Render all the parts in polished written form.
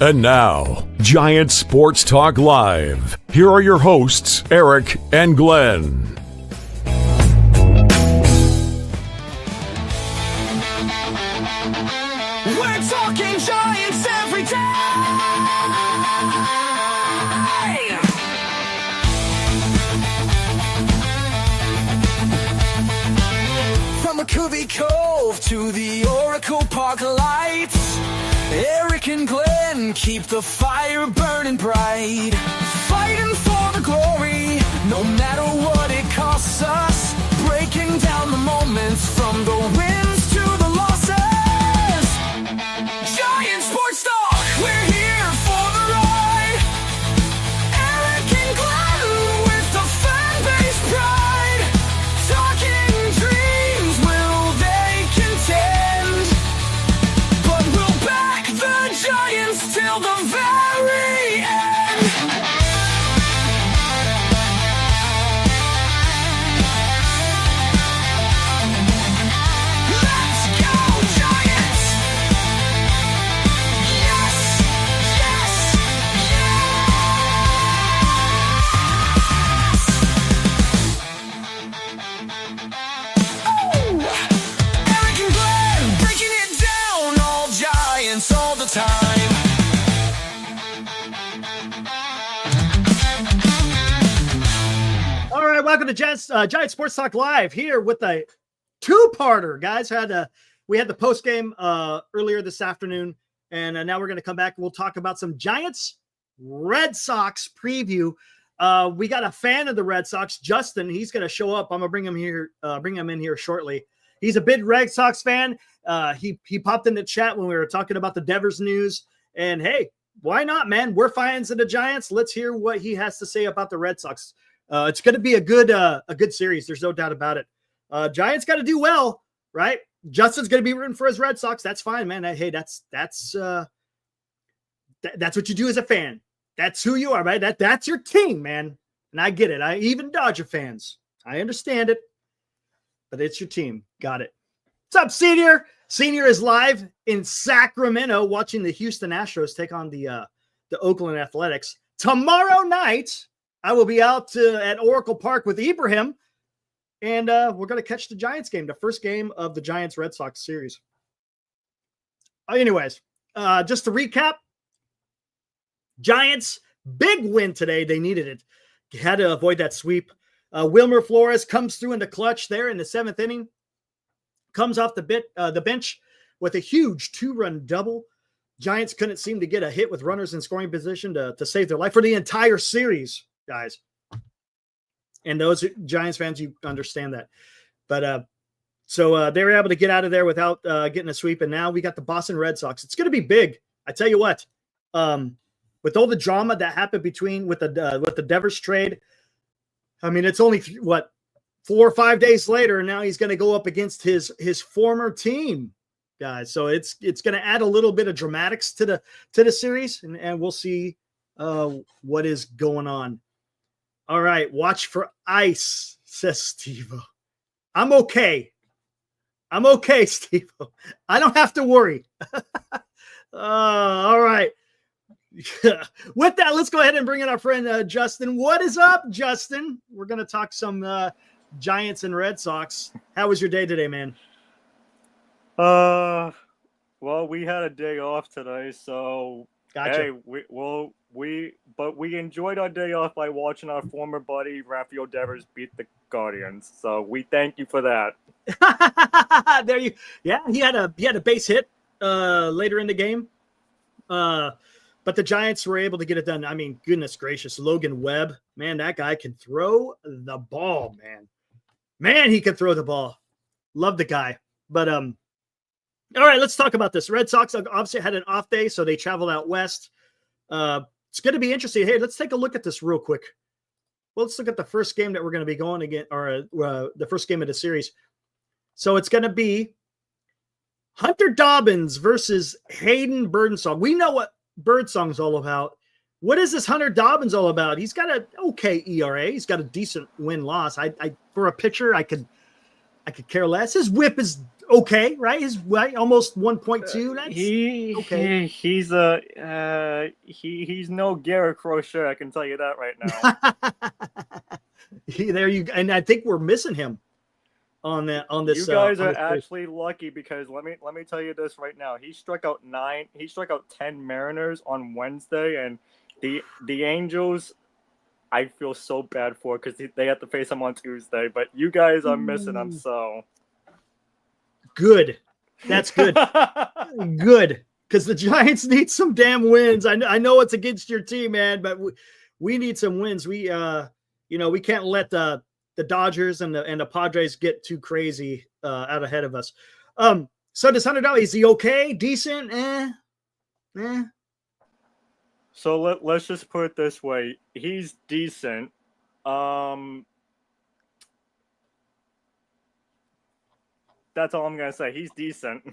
And now, Giant Sports Talk Live. Here are your hosts, Eric and Glenn. We're talking Giants every day. From McCovey Cove to the Oracle Park lights, Eric and Glenn keep the fire burning bright, fighting for the glory, no matter what it costs us, breaking down the moments from the wins to the losses. Giant Sports Talk, we're here for the ride. Eric and Glenn with the fan base pride, talking dreams, will they contend? But we'll back the Giants till the very end. Let's go, Giants! Yes, yes, yes! Oh! Eric and Glenn breaking it down, all Giants all the time. All right, welcome to Giant Sports Talk Live here with a two-parter, guys. We had the post game earlier this afternoon, and now we're going to come back and we'll talk about some Giants Red Sox preview. We got a fan of the Red Sox, Justin. He's going to show up. I'm going to bring him in here shortly. He's a big Red Sox fan. He popped in the chat when we were talking about the Devers news, and hey, why not, man? We're fans of the Giants. Let's hear what he has to say about the Red Sox. It's going to be a good series. There's no doubt about it. Giants got to do well, right? Justin's going to be rooting for his Red Sox. That's fine, man. Hey, that's what you do as a fan. That's who you are, right? That's your team, man. And I get it. Even Dodger fans, I understand it, but it's your team. Got it. What's up, Senior? Senior is live in Sacramento watching the Houston Astros take on the Oakland Athletics. Tomorrow night, I will be out at Oracle Park with Ibrahim, and we're going to catch the Giants game, the first game of the Giants-Red Sox series. Anyways, just to recap, Giants, big win today. They needed it. Had to avoid that sweep. Wilmer Flores comes through in the clutch there in the seventh inning, comes off the bench with a huge two-run double. Giants couldn't seem to get a hit with runners in scoring position to save their life for the entire series, guys. And those Giants fans, you understand that. But so they were able to get out of there without getting a sweep. And now we got the Boston Red Sox. It's going to be big. I tell you what, with all the drama that happened with the Devers trade, I mean, it's only 4 or 5 days later, and now he's going to go up against his former team, guys. So it's going to add a little bit of dramatics to the series, and we'll see what is going on. All right, watch for ice, says Steve-O. I'm okay, Steve-O. I don't have to worry. All right. With that, let's go ahead and bring in our friend Justin. What is up, Justin? We're going to talk some Giants and Red Sox. How was your day today, man? Well, we had a day off today, so gotcha. Hey, we enjoyed our day off by watching our former buddy Rafael Devers beat the Guardians. So we thank you for that. He had a base hit later in the game. But the Giants were able to get it done. I mean, goodness gracious, Logan Webb, man, that guy can throw the ball, man. Man, he can throw the ball. Love the guy. But all right, let's talk about this. Red Sox obviously had an off day, so they traveled out west. It's going to be interesting. Hey, let's take a look at this real quick. Well, let's look at the first game that we're going to be going again, or the first game of the series. So it's going to be Hunter Dobbins versus Hayden Birdsong. We know what Birdsong's all about. What is this Hunter Dobbins all about? He's got an okay ERA. He's got a decent win-loss. I for a pitcher, I could I could care less. His whip is okay, right? His right, almost 1.2. That's okay. He's no Garrett Crochet. I can tell you that right now. There you go. And I think we're missing him on that on this. You guys on are this race. actually lucky because let me tell you this right now. He struck out 10 Mariners on Wednesday, and the Angels, I feel so bad for because they have to face him on Tuesday. But you guys are missing him, so Good. That's good. Good. Because the Giants need some damn wins. I know it's against your team, man, but we need some wins. We we can't let the Dodgers and the Padres get too crazy out ahead of us. So does Hunter Dow, is he okay? Decent? So let's just put it this way. He's decent. That's all I'm gonna say. He's decent.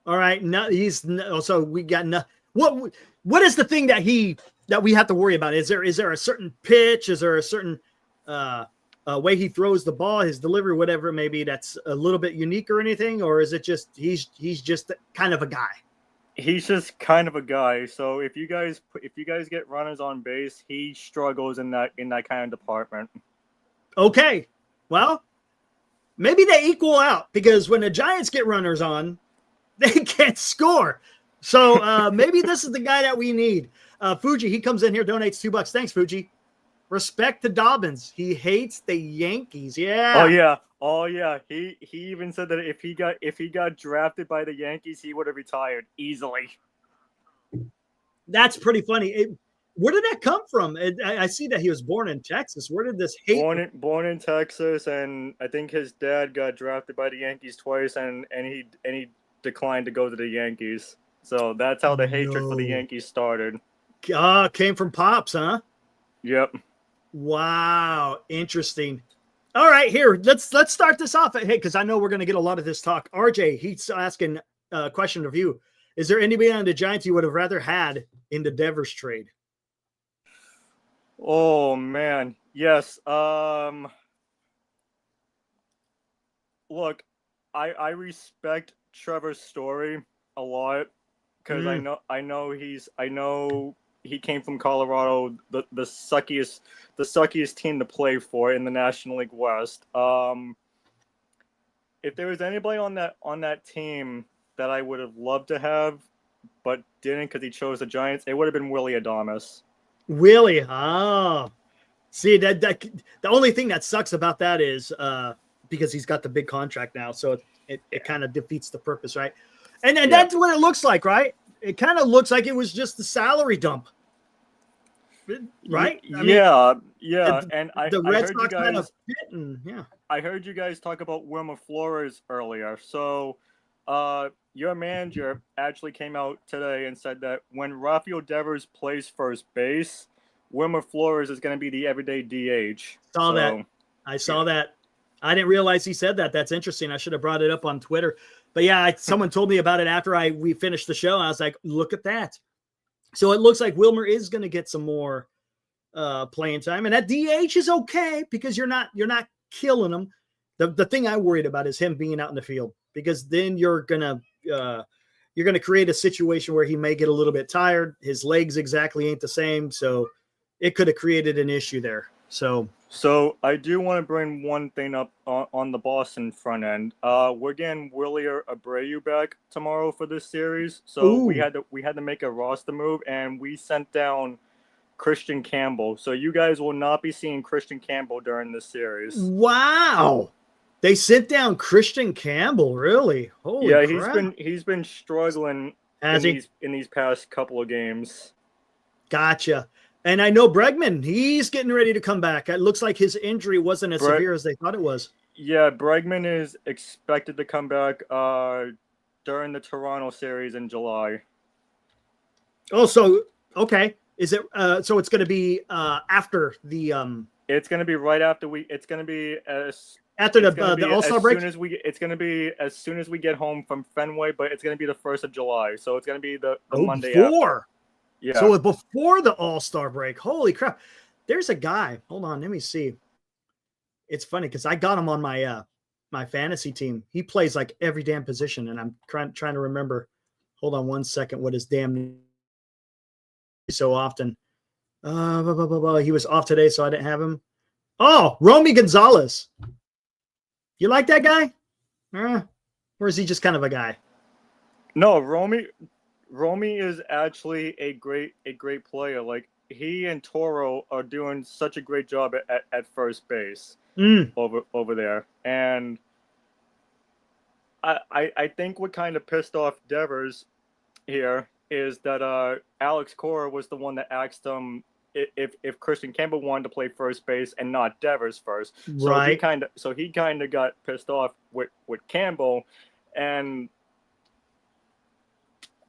All right. No, so we got no. What is the thing that we have to worry about? Is there a certain pitch? Is there a certain way he throws the ball, his delivery, whatever it may be, that's a little bit unique or anything, or is it just he's just kind of a guy? He's just kind of a guy. So if you guys get runners on base, he struggles in that kind of department. Okay, well, maybe they equal out because when the Giants get runners on, they can't score. So maybe this is the guy that we need. Fuji, he comes in here, donates $2. Thanks, Fuji. Respect to Dobbins. He hates the Yankees. Yeah. Oh yeah. He even said that if he got drafted by the Yankees, he would have retired easily. That's pretty funny. Where did that come from? I see that he was born in Texas. Where did this hate? Born in Texas, and I think his dad got drafted by the Yankees twice, and he declined to go to the Yankees. So that's how the hatred for the Yankees started. Came from Pops, huh? Yep. Wow, interesting. All right, here let's start this off. Hey, because I know we're going to get a lot of this talk. RJ, he's asking a question of you. Is there anybody on the Giants you would have rather had in the Devers trade? Oh man, yes. Look, I respect Trevor's story a lot because I know he came from Colorado, the suckiest team to play for in the National League West. If there was anybody on that team that I would have loved to have, but didn't because he chose the Giants, it would have been Willie Adames. Willie, see that the only thing that sucks about that is because he's got the big contract now, so it kind of defeats the purpose, right? And that's what it looks like, right? It kind of looks like it was just the salary dump, right? And the Red Sox kind of fit, and I heard you guys talk about Wilmer Flores earlier. So, your manager actually came out today and said that when Rafael Devers plays first base, Wilmer Flores is going to be the everyday DH. I saw that. I didn't realize he said that. That's interesting. I should have brought it up on Twitter. But yeah, someone told me about it after we finished the show. I was like, look at that. So it looks like Wilmer is going to get some more playing time, and that DH is okay because you're not killing him. The thing I worried about is him being out in the field, because then you're gonna create a situation where he may get a little bit tired. His legs exactly ain't the same, so it could have created an issue there. So I do want to bring one thing up on the Boston front end. We're getting Willie Abreu back tomorrow for this series, so we had to make a roster move, and we sent down Christian Campbell. So you guys will not be seeing Christian Campbell during this series. Wow. They sent down Christian Campbell, really? Holy crap. he's been struggling in these past couple of games. Gotcha. And I know Bregman, he's getting ready to come back. It looks like his injury wasn't as severe as they thought it was. Yeah, Bregman is expected to come back during the Toronto series in July. Oh, so okay. Is it so it's going to be after the It's going to be right after it's going to be after the All-Star break? It's going to be as soon as we get home from Fenway, but it's going to be the 1st of July. So it's going to be the Monday after. Yeah. So before the All-Star break. Holy crap. There's a guy. Hold on, let me see. It's funny because I got him on my my fantasy team. He plays like every damn position, and I'm trying to remember. Hold on one second. What is damn so often? He was off today, so I didn't have him. Oh, Romy Gonzalez. You like that guy? Or is he just kind of a guy? No, Romy is actually a great player. Like, he and Toro are doing such a great job at first base over there. And I think what kind of pissed off Devers here is that Alex Cora was the one that asked him if Christian Campbell wanted to play first base and not Devers first. Right. So he kind of got pissed off with Campbell, and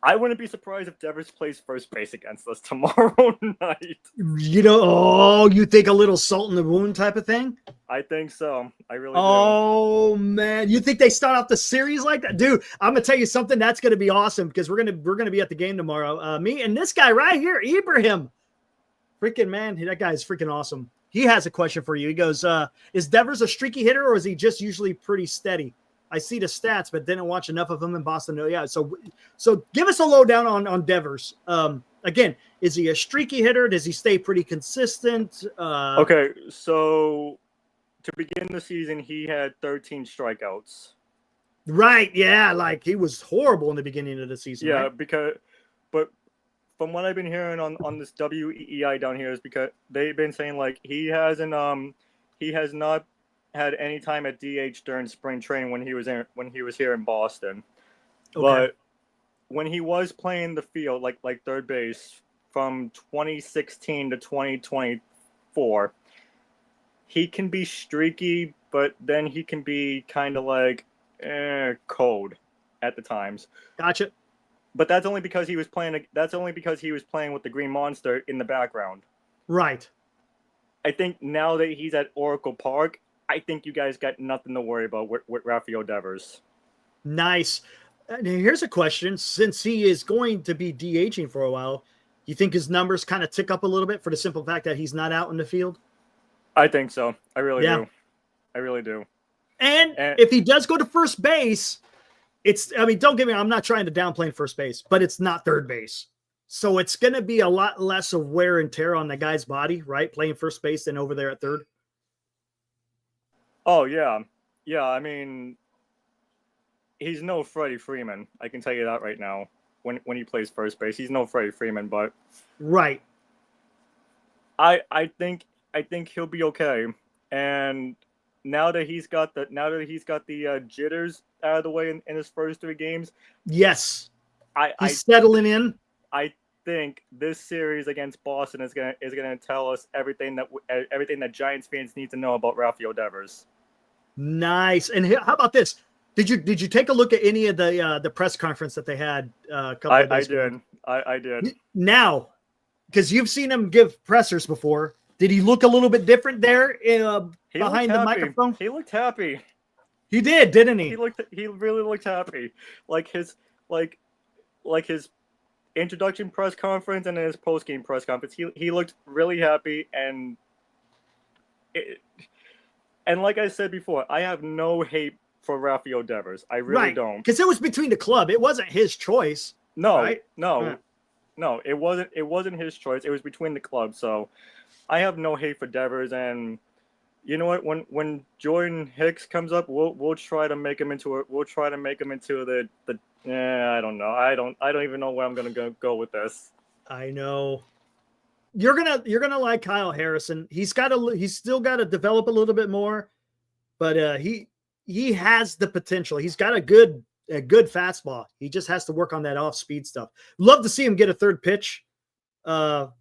I wouldn't be surprised if Devers plays first base against us tomorrow night. You think a little salt in the wound type of thing? I think so. I really do. Oh man, you think they start off the series like that, dude? I'm gonna tell you something that's gonna be awesome because we're gonna be at the game tomorrow. Me and this guy right here, Ibrahim, freaking man, that guy is freaking awesome. He has a question for you. He goes, "Is Devers a streaky hitter or is he just usually pretty steady? I see the stats, but didn't watch enough of him in Boston." No, yeah. So give us a lowdown on Devers. Again, is he a streaky hitter? Does he stay pretty consistent? Okay, so to begin the season, he had 13 strikeouts. Right. Yeah. Like he was horrible in the beginning of the season. Yeah, right? but from what I've been hearing on this WEEI down here is because they've been saying like he has not had any time at DH during spring training when he was here in Boston. Okay. But when he was playing the field like third base from 2016 to 2024, he can be streaky, but then he can be kind of like cold at the times. Gotcha. But that's only because he was playing. That's only because he was playing with the Green Monster in the background. Right. I think now that he's at Oracle Park, I think you guys got nothing to worry about with Rafael Devers. Nice. Here's a question. Since he is going to be DHing for a while, you think his numbers kind of tick up a little bit for the simple fact that he's not out in the field? I think so. I really do. I really do. And if he does go to first base, don't get me wrong, I'm not trying to downplay first base, but it's not third base. So it's going to be a lot less of wear and tear on the guy's body, right? Playing first base than over there at third. Oh, yeah. Yeah, I mean, he's no Freddie Freeman. I can tell you that right now. When he plays first base, he's no Freddie Freeman, but right. I think he'll be okay. And now that he's got the jitters out of the way in his first 3 games, yes, he's settling in. I think this series against Boston is gonna tell us everything that Giants fans need to know about Rafael Devers. Nice. And how about this? Did you take a look at any of the press conference that they had a couple of days ago? I did. Now, because you've seen him give pressers before, did he look a little bit different there behind the microphone? He looked happy. He did, didn't he? He really looked happy. Like his introduction press conference and his post game press conference. He looked really happy, and like I said before, I have no hate for Rafael Devers. I really don't. Because it was between the club. It wasn't his choice. No, right? no, it wasn't. It wasn't his choice. It was between the clubs. So I have no hate for Devers, and you know what? When Jordan Hicks comes up, we'll try to make him into the. I don't know. I don't even know where I'm gonna go with this. I know. You're gonna like Kyle Harrison. He's still got to develop a little bit more, but he has the potential. He's got a good fastball. He just has to work on that off speed stuff. Love to see him get a third pitch. But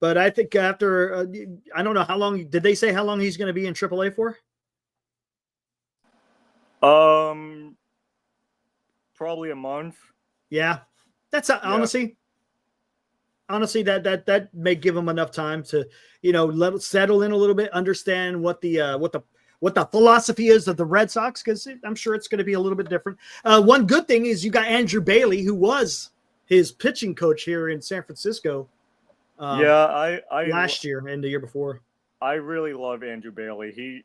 I think after I don't know how long. Did they say how long he's going to be in AAA for? Probably a month. Yeah, that's honestly that may give him enough time to let it settle in a little bit, understand what the philosophy is of the Red Sox, because I'm sure it's going to be a little bit different. One good thing is you got Andrew Bailey, who was his pitching coach here in San Francisco. I last year and the year before. I really love Andrew Bailey.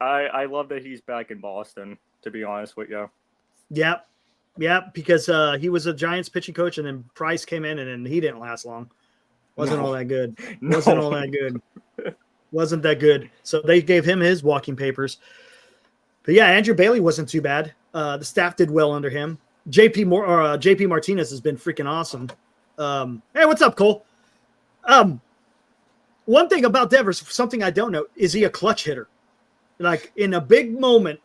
I love that he's back in Boston, to be honest with you. Yep. Yep. Because he was a Giants pitching coach, and then Price came in, and then he didn't last long. Wasn't all that good. Wasn't all that good. Wasn't that good. So they gave him his walking papers. But yeah, Andrew Bailey wasn't too bad. The staff did well under him. JP Martinez has been freaking awesome. Hey, what's up, Cole? One thing about Devers, something I don't know, is he a clutch hitter? Like in a big moment,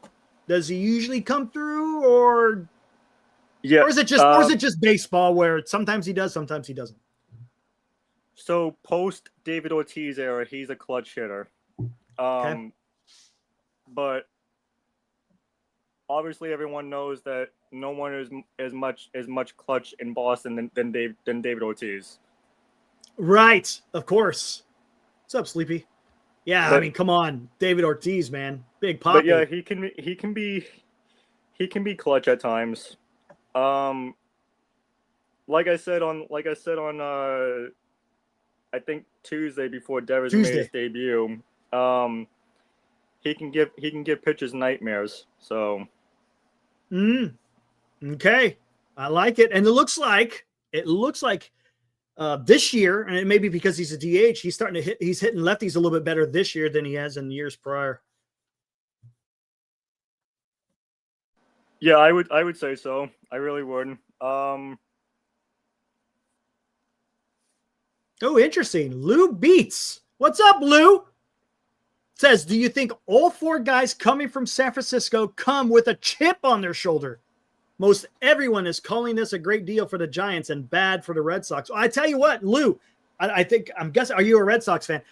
does he usually come through, or is it just baseball where sometimes he does, sometimes he doesn't? So post David Ortiz era, he's a clutch hitter. Okay. But obviously everyone knows that no one is as much clutch in Boston than David Ortiz. Right, of course. What's up, Sleepy? Yeah, I mean, come on, David Ortiz, man, big pop. But yeah, he can be clutch at times. Like I said on I think Tuesday before Devers made his debut, he can give pitchers nightmares. So, okay, I like it, and it looks like this year, and it may be because he's a DH, he's hitting lefties a little bit better this year than he has in years prior. Yeah, I would say so. I really would. Oh, interesting. Lou Beats. What's up, Lou? Says, do you think all four guys coming from San Francisco come with a chip on their shoulder? Most everyone is calling this a great deal for the Giants and bad for the Red Sox. I tell you what, Lou, I'm guessing, are you a Red Sox fan?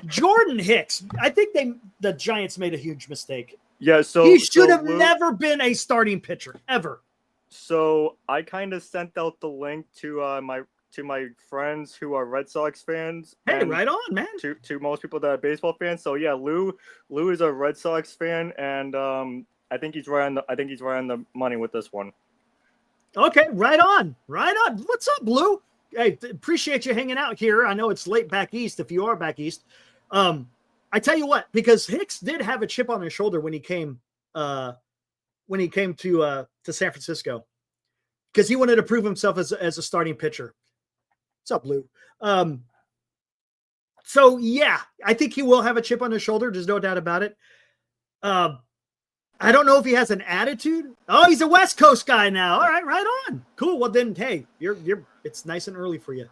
Jordan Hicks, I think the Giants made a huge mistake. Yeah, so he should have never been a starting pitcher, ever. So I kind of sent out the link to my friends who are Red Sox fans. Hey, right on, man. To most people that are baseball fans. So yeah, Lou is a Red Sox fan, and I think he's right on the money with this one. Okay, right on. What's up, Lou? Hey, appreciate you hanging out here. I know it's late back east if you are back east. I tell you what, because Hicks did have a chip on his shoulder when he came to San Francisco, because he wanted to prove himself as a starting pitcher. What's up, Lou? So yeah, I think he will have a chip on his shoulder. There's no doubt about it. I don't know if he has an attitude. Oh, he's a West Coast guy now. All right, right on. Cool. Well then, hey, it's nice and early for you.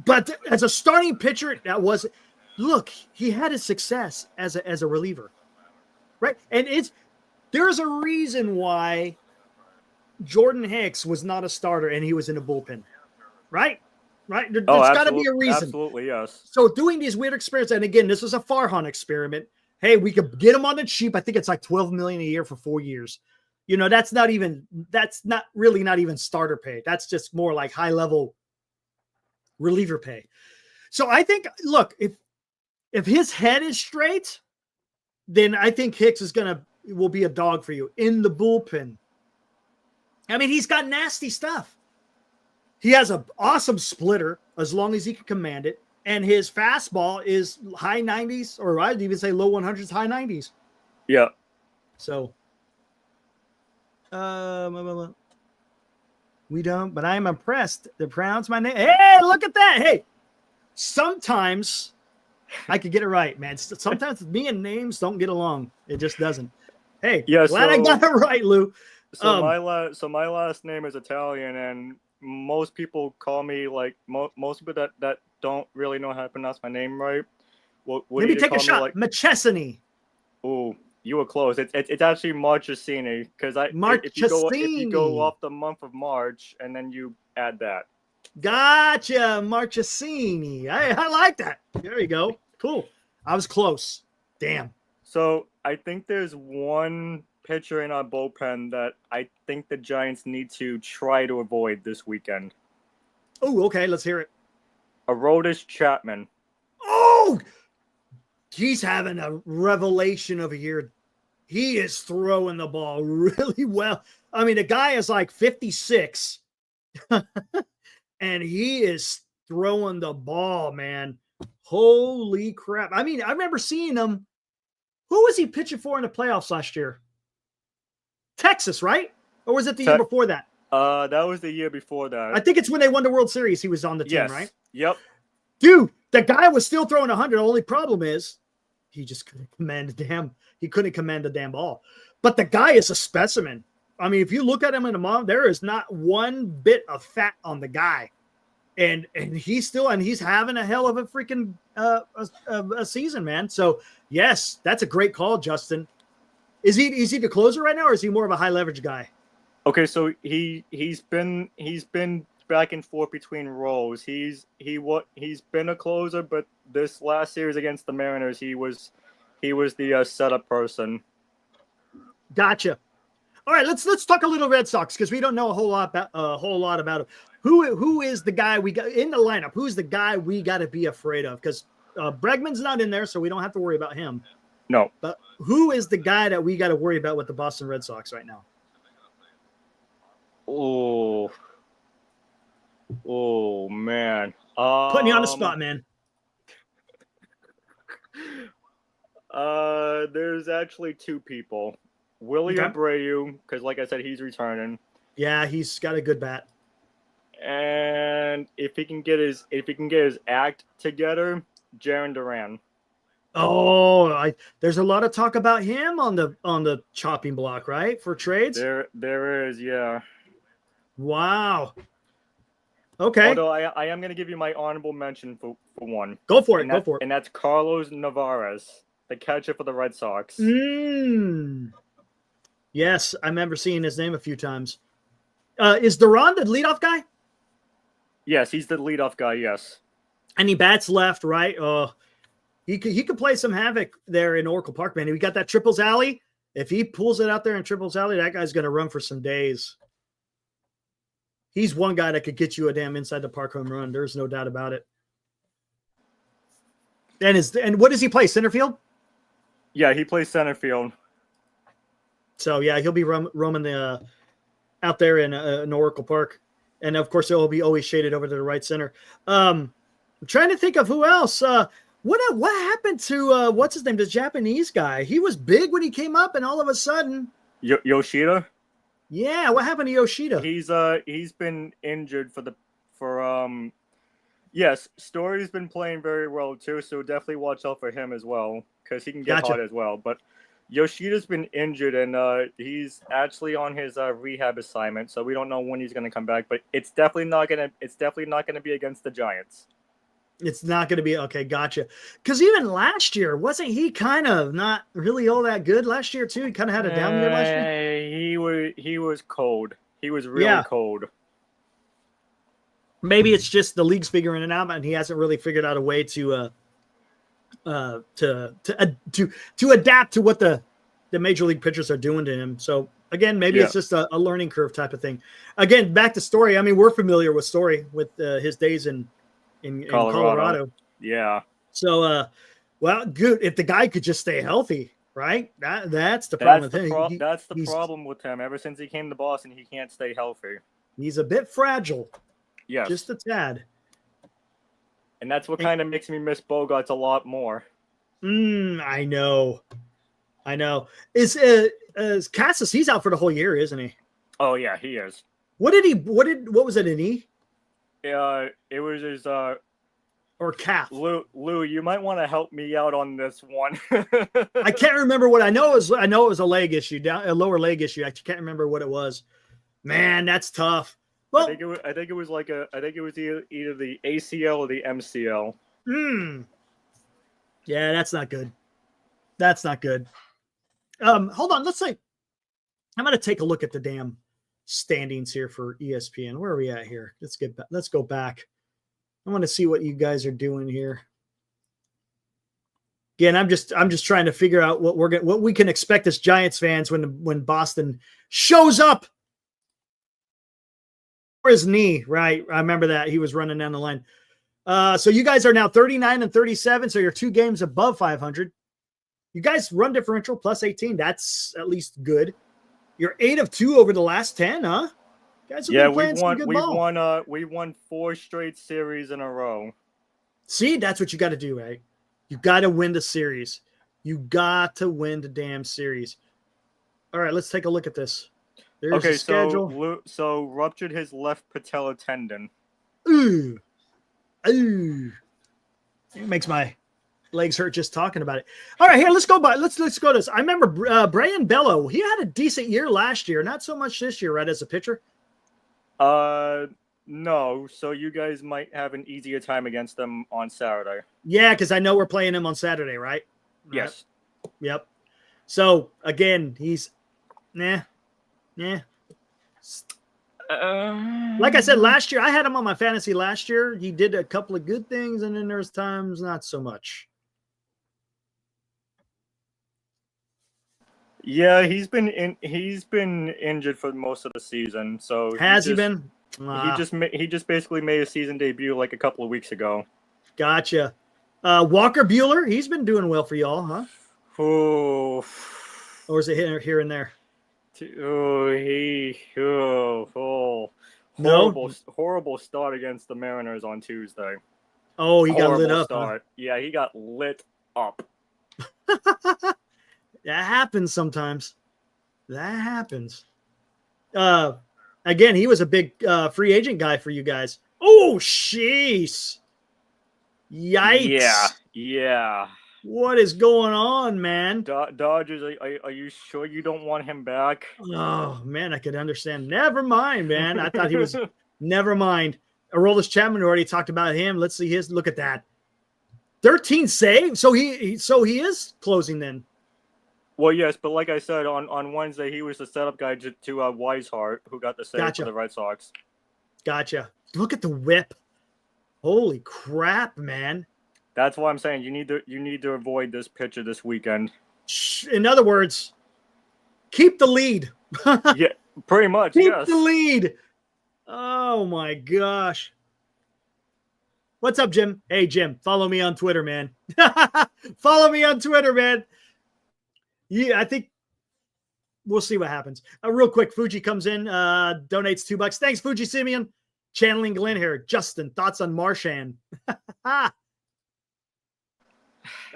But as a starting pitcher, he had his success as a reliever, right? And there's a reason why Jordan Hicks was not a starter and he was in a bullpen, right? There's got to be a reason. Absolutely, yes. So doing these weird experiments, and again, this was a Farhan experiment. Hey, we could get him on the cheap. I think it's like $12 million a year for 4 years. You know, that's not even starter pay. That's just more like high level reliever pay. So I think, look, if his head is straight, then I think Hicks will be a dog for you in the bullpen. I mean, he's got nasty stuff. He has an awesome splitter as long as he can command it. And his fastball is high 90s, or I'd even say low 100s, high 90s. Yeah. So, we don't, but I'm impressed to pronounce my name. Hey, look at that. Hey, sometimes I could get it right, man. Sometimes me and names don't get along. It just doesn't. Hey, yeah, glad I got it right, Lou. So my last name is Italian, and most people call me like most people that don't really know how to pronounce my name right. Let me take a shot. Like, Machesini. Oh, you were close. It's actually Marchesini, because if you go off the month of March and then you add that. Gotcha, Marchesini. I like that. There you go. Cool. I was close. Damn. So I think there's one pitcher in our bullpen that I think the Giants need to try to avoid this weekend. Oh, okay. Let's hear it. Aroldis Chapman. Oh, he's having a revelation of a year. He is throwing the ball really well. I mean, the guy is like 56, and he is throwing the ball, man. Holy crap. I mean, I remember seeing him. Who was he pitching for in the playoffs last year? Texas, right? Or was it the year before that? That was the year before that. I think it's when they won the World Series. He was on the team, Yes. right? Yep. Dude, the guy was still throwing 100. The only problem is he just couldn't command the damn ball. But the guy is a specimen. I mean, if you look at him in the mom, there is not one bit of fat on the guy. And he's having a hell of a freaking a season, man. So yes, that's a great call, Justin. Is he the closer right now, or is he more of a high leverage guy? Okay, so he's been back and forth between roles. He's been a closer, but this last series against the Mariners, he was the setup person. Gotcha. All right, let's talk a little Red Sox because we don't know a whole lot about him. Who is the guy we got in the lineup? Who's the guy we got to be afraid of? Because Bregman's not in there, so we don't have to worry about him. No. But who is the guy that we got to worry about with the Boston Red Sox right now? Oh man. Putting you on the spot, man. There's actually two people. Willie Abreu, because like I said, he's returning. Yeah, he's got a good bat. And if he can get his act together, Jarren Duran. Oh, there's a lot of talk about him on the chopping block, right? For trades? There is, yeah. Wow. Okay. Although I am going to give you my honorable mention for one. Go for it. Go for it. And that's Carlos Navarez, the catcher for the Red Sox. Yes, I remember seeing his name a few times. Is Duran the leadoff guy? Yes, he's the leadoff guy, yes. And he bats left, right? He could play some havoc there in Oracle Park, man. We got that triples alley. If he pulls it out there in triples alley, that guy's going to run for some days. He's one guy that could get you a damn inside the park home run. There's no doubt about it. And what does he play? Center field? Yeah, he plays center field. So yeah, he'll be roaming out there in Oracle Park, and of course it will be always shaded over to the right center. I'm trying to think of who else. What happened to what's his name? The Japanese guy. He was big when he came up, and all of a sudden, Yoshida. Yeah, what happened to Yoshida? He's been injured Yes, Story's been playing very well too, so definitely watch out for him as well because he can get hot as well. But Yoshida's been injured, and he's actually on his rehab assignment, so we don't know when he's going to come back. But it's definitely not gonna be against the Giants. It's not going to be okay. Gotcha. Because even last year, wasn't he kind of not really all that good last year too? He kind of had a down year last year. He was cold. He was really cold. Maybe it's just the league's figuring it out, and he hasn't really figured out a way to adapt to what the major league pitchers are doing to him. So again, maybe it's just a learning curve type of thing. Again, back to Story. I mean, we're familiar with Story with his days in Colorado. Yeah. So, well, good. If the guy could just stay healthy, right? That's the problem with him. That's the problem with him. Ever since he came to Boston, he can't stay healthy. He's a bit fragile. Yes. Just a tad. And that's what kind of makes me miss Bogarts a lot more. I know. Is Cassis? He's out for the whole year, isn't he? Oh yeah, he is. What was it, an knee? It was his or calf. Lou, you might want to help me out on this one. I can't remember what I know. I know it was a leg issue, a lower leg issue. I can't remember what it was. Man, that's tough. Well, I think it was either the ACL or the MCL. Yeah, that's not good. That's not good. Hold on. I'm going to take a look at the damn standings here for ESPN. Where are we at here? Let's go back. I want to see what you guys are doing here. Again, I'm just trying to figure out what we can expect as Giants fans when Boston shows up. For his knee, right? I remember that he was running down the line. So you guys are now 39 and 37. So you're 2 games above 500. You guys run differential plus 18. That's at least good. You're 8 of 2 over the last 10, huh? You guys have been playing some good ball. We won 4 straight series in a row. See, that's what you got to do, right? You got to win the series. You got to win the damn series. All right, let's take a look at this. There's Okay, the schedule. so ruptured his left patella tendon. Ooh, ooh, it makes my legs hurt just talking about it. All right, here, let's go by. Let's go to this. I remember Brian Bello. He had a decent year last year, not so much this year, right? As a pitcher. No. So you guys might have an easier time against them on Saturday. Yeah, because I know we're playing him on Saturday, right? Yes. Yep. So again, he's yeah. Like I said last year, I had him on my fantasy last year. He did a couple of good things, and then there's times not so much. Yeah, he's been injured for most of the season. So Has he been? He just basically made a season debut like a couple of weeks ago. Gotcha. Walker Bueller, he's been doing well for y'all, huh? Oh, Or is it here and there? Horrible start against the Mariners on Tuesday. Oh, he got lit up. Start. Huh? Yeah, he got lit up. That happens sometimes. That happens. Again, he was a big free agent guy for you guys. Oh, jeez. Yikes. Yeah. What is going on, man? Dodgers, are you sure you don't want him back? Oh, man, I could understand. Never mind, man. I thought he was never mind. Aroldis Chapman already talked about him. Let's see his. Look at that. 13 saves. So he is closing then. Well, yes, but like I said, on Wednesday, he was the setup guy to Weishart, who got the save for the Red Sox. Gotcha. Look at the whip. Holy crap, man. That's why I'm saying you need to avoid this pitcher this weekend. In other words, keep the lead. Yeah, pretty much. Keep yes. the lead. Oh my gosh. What's up, Jim? Hey, Jim, follow me on Twitter, man. Follow me on Twitter, man. Yeah, I think we'll see what happens. Real quick, Fuji comes in, donates $2. Thanks, Fuji Simeon. Channeling Glenn here. Justin, thoughts on Marchand? I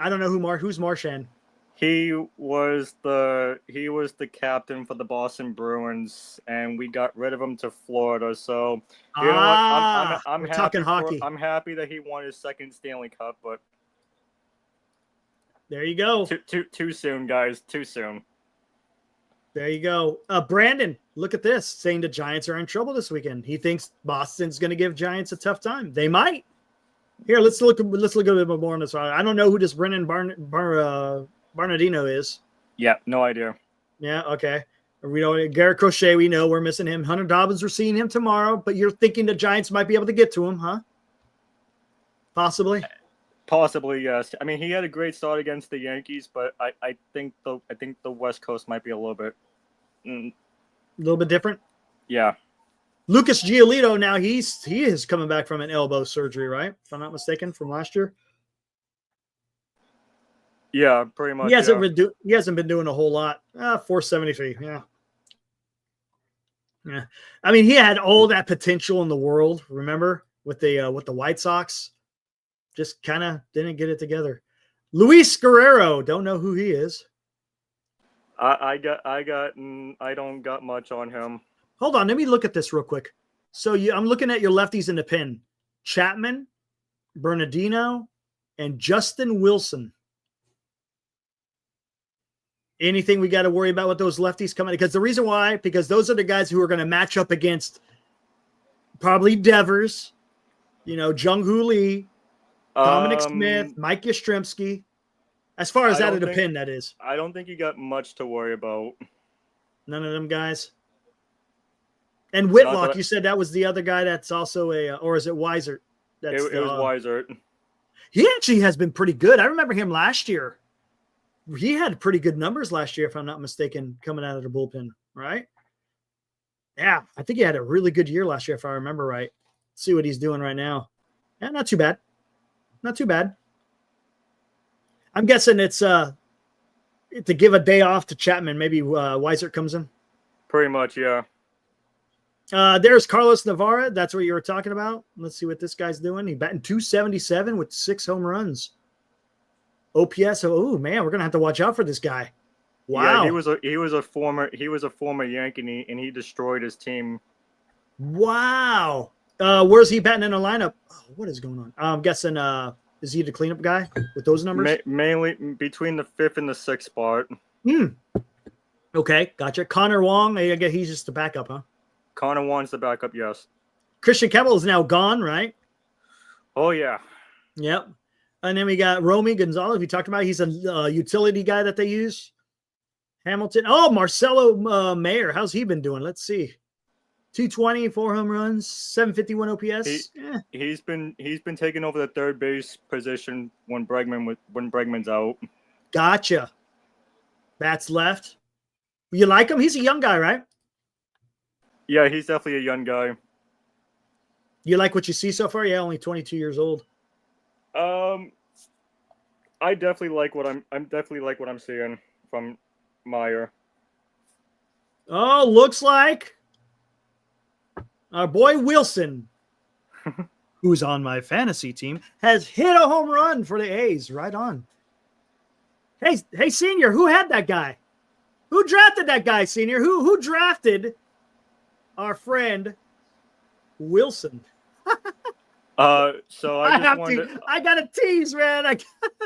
don't know who's Marchand. He was the captain for the Boston Bruins, and we got rid of him to Florida. So you know what? I'm we're happy talking hockey. I'm happy that he won his second Stanley Cup, but there you go. Too soon, guys. Too soon. There you go. Brandon, look at this, saying the Giants are in trouble this weekend. He thinks Boston's going to give Giants a tough time. They might. Here, let's look a little bit more on this. I don't know who this Brennan Bernardino is. Yeah, no idea. Yeah, okay. We know Garrett Crochet. We know we're missing him. Hunter Dobbins, we're seeing him tomorrow. But you're thinking the Giants might be able to get to him, huh? Possibly. Possibly, yes. I mean, he had a great start against the Yankees, but I think the West Coast might be a little bit different. Yeah. Lucas Giolito, now he is coming back from an elbow surgery, right? If I'm not mistaken, from last year. Yeah, pretty much. He hasn't been doing a whole lot. 473. Yeah. I mean, he had all that potential in the world. Remember with the White Sox, just kind of didn't get it together. Luis Guerrero, don't know who he is. I don't got much on him. Hold on, let me look at this real quick. So I'm looking at your lefties in the pen: Chapman, Bernardino, and Justin Wilson. Anything we got to worry about with those lefties coming? Because the reason why, because those are the guys who are going to match up against probably Devers, Jung-Hoo Lee, Dominic Smith, Mike Yastrzemski. As far as out of the pen, that is. I don't think you got much to worry about. None of them guys. And Whitlock, you said that was the other guy that's also or is it Weissert? It was Weissert. He actually has been pretty good. I remember him last year. He had pretty good numbers last year, if I'm not mistaken, coming out of the bullpen, right? Yeah, I think he had a really good year last year, if I remember right. Let's see what he's doing right now. Yeah, not too bad. Not too bad. I'm guessing it's to give a day off to Chapman. Maybe Weissert comes in. Pretty much, yeah. There's Carlos Navarra. That's what you were talking about. Let's see what this guy's doing. He batting 277 with 6 home runs. OPS. Oh man, we're gonna have to watch out for this guy. Wow. Yeah, he was a former Yankee, and he destroyed his team. Wow. Where's he batting in the lineup? Oh, what is going on? I'm guessing. Is he the cleanup guy with those numbers? Mainly between the 5th and the 6th spot. Okay, gotcha. Connor Wong. I guess he's just the backup, huh? Connor Wong's the backup. Yes. Christian Keppel is now gone, right? Oh yeah. Yep. And then we got Romy Gonzalez. We talked about. He's a utility guy that they use. Hamilton. Oh, Marcelo Mayer. How's he been doing? Let's see. 220, 4 home runs, 751 OPS. He's been taking over the third base position when Bregman's out. Gotcha. Bats left. You like him? He's a young guy, right? Yeah, he's definitely a young guy. You like what you see so far? Yeah, only 22 years old. I definitely like what I'm seeing from Meyer. Oh, looks like our boy Wilson, who's on my fantasy team, has hit a home run for the A's. Right on. Hey, Senior, who had that guy? Who drafted that guy, Senior? Who drafted our friend Wilson? So I gotta tease, man.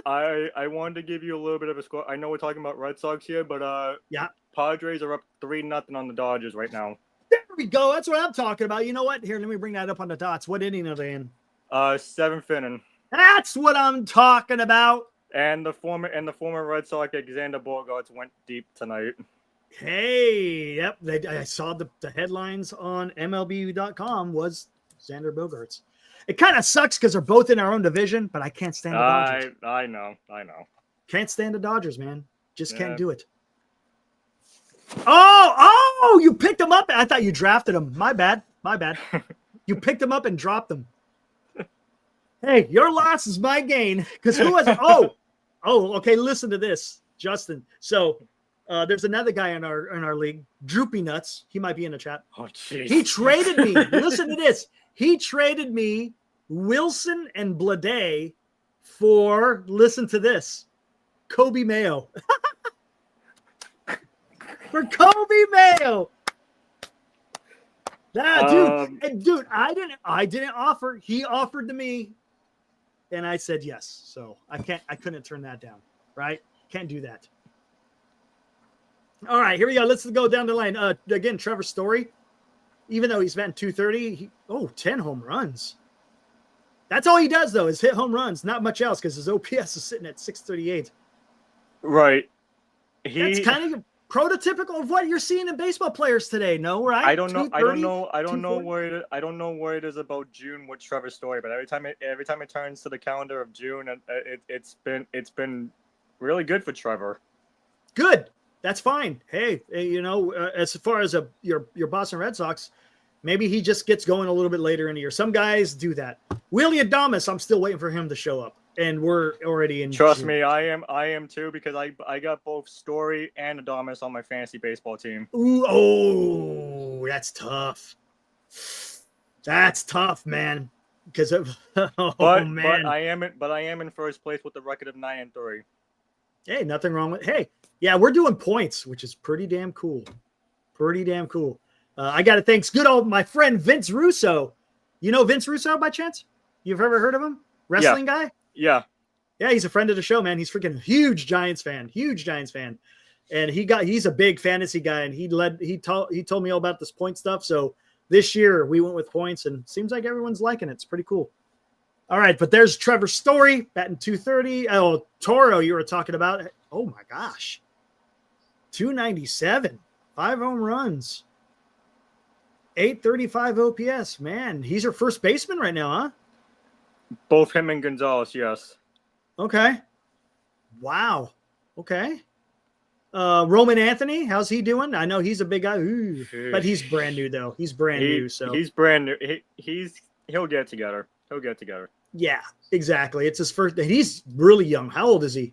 I wanted to give you a little bit of a score. I know we're talking about Red Sox here, but yeah, Padres are up 3-0 on the Dodgers right now. There we go. That's what I'm talking about. You know what? Here, let me bring that up on the dots. What inning are they in? 7th inning. That's what I'm talking about. And the former Red Sox Alexander Bogaerts went deep tonight. Hey, yep. I saw the headlines on MLB.com was Xander Bogaerts. It kind of sucks because they're both in our own division, but I can't stand the Dodgers. I know. Can't stand the Dodgers, man. Just can't do it. Oh, you picked him up. I thought you drafted him. My bad. You picked him up and dropped him. Hey, your loss is my gain. Because who was okay, listen to this, Justin. So there's another guy in our league, Droopy Nuts. He might be in the chat. Oh, jeez. He traded me. Listen to this. He traded me Wilson and Blade for, listen to this, Kobe Mayo. For Kobe Mayo. Dude, I didn't offer. He offered to me, and I said yes. So I couldn't turn that down. Right? Can't do that. All right, here we go. Let's go down the line. Again, Trevor Story. Even though he's batting 230, 10 home runs. That's all he does, though, is hit home runs. Not much else because his OPS is sitting at 638. Right. That's kind of prototypical of what you're seeing in baseball players today, no? Right? I don't know where it is about June with Trevor Story, but every time it turns to the calendar of June, it's been really good for Trevor. Good. That's fine. Hey, as far as your Boston Red Sox, maybe he just gets going a little bit later in the year. Some guys do that. Willie Adames, I'm still waiting for him to show up, and we're already in. Trust June. me, I am too, because I got both Story and Adames on my fantasy baseball team. Ooh, that's tough. That's tough, man. Because of man. But I am in first place with the record of 9-3. Hey, nothing wrong with. Hey, yeah, we're doing points, which is pretty damn cool. I got to thank good old my friend Vince Russo. You know Vince Russo by chance? You've ever heard of him? Wrestling guy? Yeah. Yeah, he's a friend of the show, man. He's freaking huge Giants fan. And he's a big fantasy guy, and he told me all about this point stuff. So this year we went with points, and seems like everyone's liking it. It's pretty cool. All right, but there's Trevor Story batting 230. Oh, Toro, you were talking about. Oh my gosh, 297, 5 home runs, 835 OPS. Man, he's your first baseman right now, huh? Both him and Gonzalez, yes. Okay. Wow. Okay. Roman Anthony, how's he doing? I know he's a big guy, but he's brand new though. He's brand new, so he's brand new. He'll get together. Yeah, exactly. It's his first. He's really young. How old is he?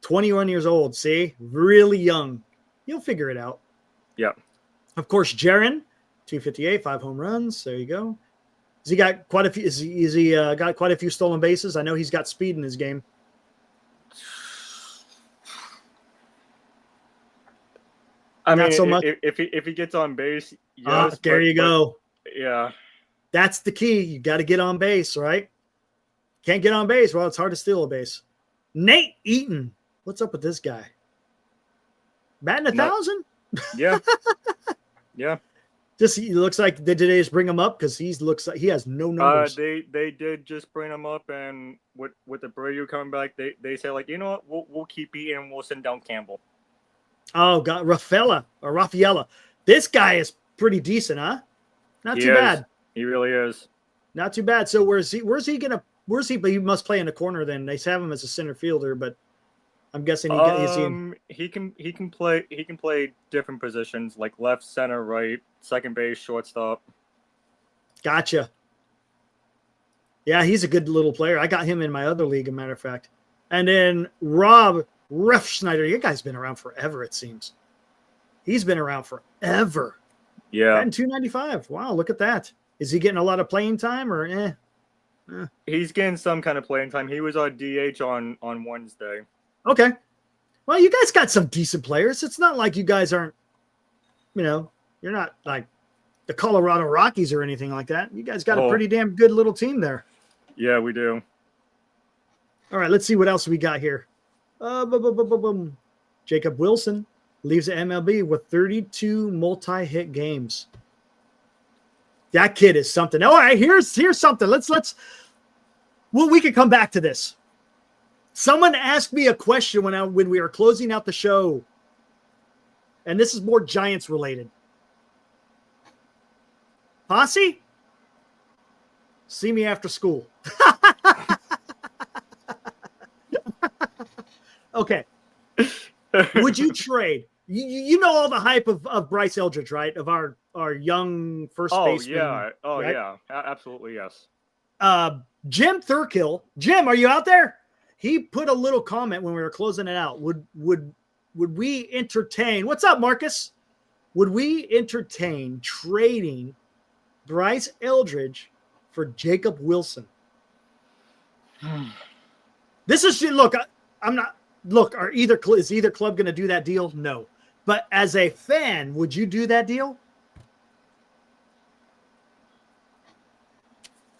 21 years old. See, really young. You'll figure it out. Yeah. Of course, Jaron 258, 5 home runs. There you go. Has he got quite a few? Is he got quite a few stolen bases? I know he's got speed in his game. Not so much. If he gets on base, yes. There you go. Yeah. That's the key. You got to get on base, right? Can't get on base. Well, it's hard to steal a base. Nate Eaton. What's up with this guy? Batting 1,000? Yeah. Yeah. He looks like did they just bring him up because he looks like he has no numbers. They did just bring him up, and with the Abreu coming back, they say like, you know what, we'll keep Eaton and we'll send down Campbell. Oh God, Rafaela. This guy is pretty decent, huh? Not too bad. He really is. Not too bad. So where's he? But he must play in the corner then. They have him as a center fielder, but I'm guessing he can play different positions like left, center, right, second base, shortstop. Gotcha. Yeah, he's a good little player. I got him in my other league, as a matter of fact. And then Rob Refschneider. You guy's been around forever, it seems. He's been around forever. Yeah. And 295. Wow, look at that. Is he getting a lot of playing time or He's getting some kind of playing time. He was on DH on Wednesday. Okay. Well, you guys got some decent players. It's not like you guys aren't, you're not like the Colorado Rockies or anything like that. You guys got a pretty damn good little team there. Yeah, we do. All right, let's see what else we got here. Jacob Wilson leaves the MLB with 32 multi-hit games. That kid is something. All right, here's something. We can come back to this. Someone asked me a question when we were closing out the show, and this is more Giants related. Posse, see me after school. Okay. Would you trade? You know all the hype of Bryce Eldridge, right? Of our young first baseman. Right? Yeah. Absolutely, yes. Jim Thurkill. Jim, are you out there? He put a little comment when we were closing it out. Would we entertain? What's up, Marcus? Would we entertain trading Bryce Eldridge for Jacob Wilson? This is look. I'm not. Look, is either club going to do that deal? No. But as a fan, would you do that deal?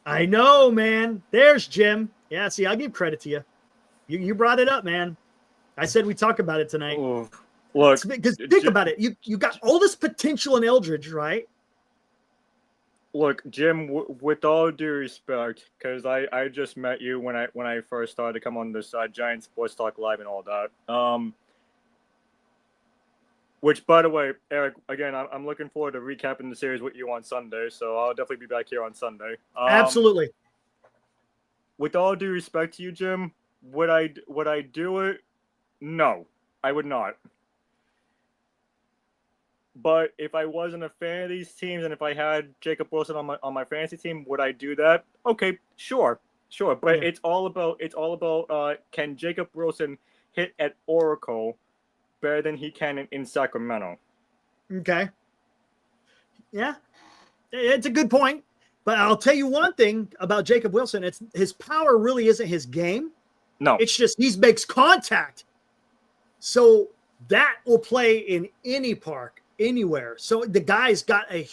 I know, man. There's Jim. Yeah, see, I'll give credit to you. You brought it up, man. I said we talk about it tonight. Ooh, look, because think about it. You got all this potential in Eldridge, right? Look, Jim, with all due respect, because I just met you when I first started to come on this Giant Sports Talk Live and all that. Which, by the way, Eric, again, I'm looking forward to recapping the series with you on Sunday, so I'll definitely be back here on Sunday. Absolutely. With all due respect to you, Jim, would I do it? No, I would not. But if I wasn't a fan of these teams and if I had Jacob Wilson on my fantasy team, would I do that? Okay, sure. But it's all about can Jacob Wilson hit at Oracle better than he can in Sacramento? Okay. Yeah, it's a good point. But I'll tell you one thing about Jacob Wilson: it's his power really isn't his game. No, it's just he makes contact. So that will play in any park, anywhere. So the guy's got a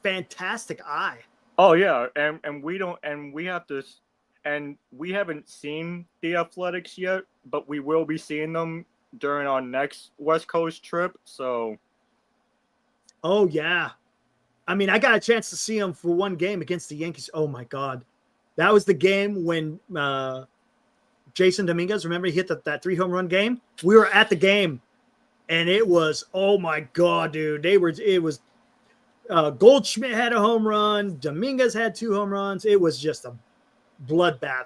fantastic eye. Oh yeah, and we haven't seen the Athletics yet, but we will be seeing them during our next West Coast trip. So, oh yeah, I mean, I got a chance to see him for one game against the Yankees. Oh my God, that was the game when Jason Dominguez. Remember, he hit that 3 home run game. We were at the game. And it was, oh my God, dude. Goldschmidt had a home run. Dominguez had 2 home runs. It was just a bloodbath.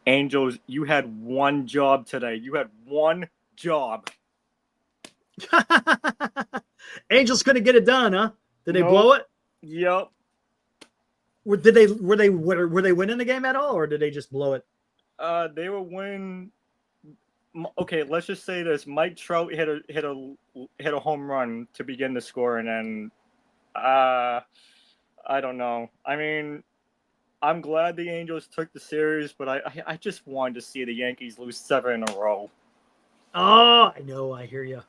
Angels, you had one job today. You had one job. Angels couldn't get it done, huh? Did they blow it? Yep. Were they winning the game at all, or did they just blow it? They were winning. Okay, let's just say this: Mike Trout hit a home run to begin the score, and then I don't know. I mean, I'm glad the Angels took the series, but I just wanted to see the Yankees lose 7 in a row. Oh, I know. I hear you.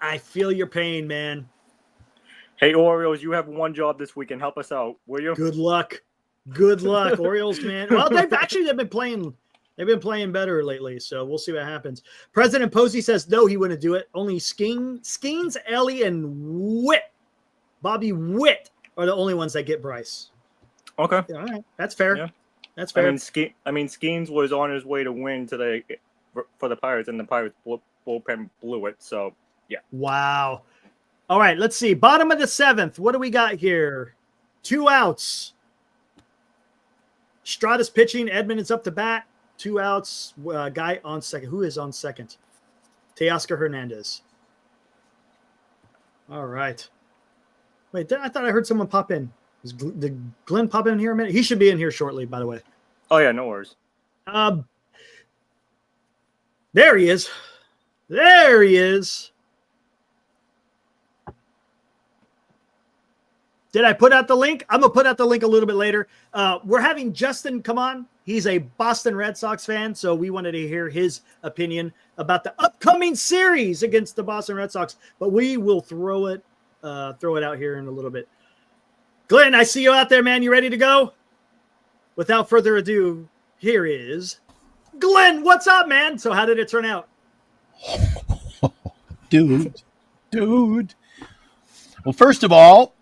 I feel your pain, man. Hey, Orioles, you have one job this weekend. Help us out, will you? Good luck. Good luck, Orioles, man. Well, they've been playing. They've been playing better lately, so we'll see what happens. President Posey says no, he wouldn't do it. Only Skeens, Ellie, and Bobby Witt are the only ones that get Bryce. Okay. All right, that's fair. Yeah. That's fair. I mean, Skeens was on his way to win today for the Pirates, and the Pirates bullpen blew it. So, yeah. Wow. All right, let's see. Bottom of the 7th. What do we got here? 2 outs. Strada's pitching. Edmund is up to bat. 2 outs. Guy on second. Who is on second? Teoscar Hernandez. All right. Wait, I thought I heard someone pop in. Did Glenn pop in here a minute? He should be in here shortly, by the way. Oh, yeah, no worries. There he is. There he is. Did I put out the link? I'm going to put out the link a little bit later. We're having Justin come on. He's a Boston Red Sox fan, so we wanted to hear his opinion about the upcoming series against the Boston Red Sox. But we will throw it out here in a little bit. Glenn, I see you out there, man. You ready to go? Without further ado, here is Glenn. What's up, man? So how did it turn out? Dude. Well, first of all,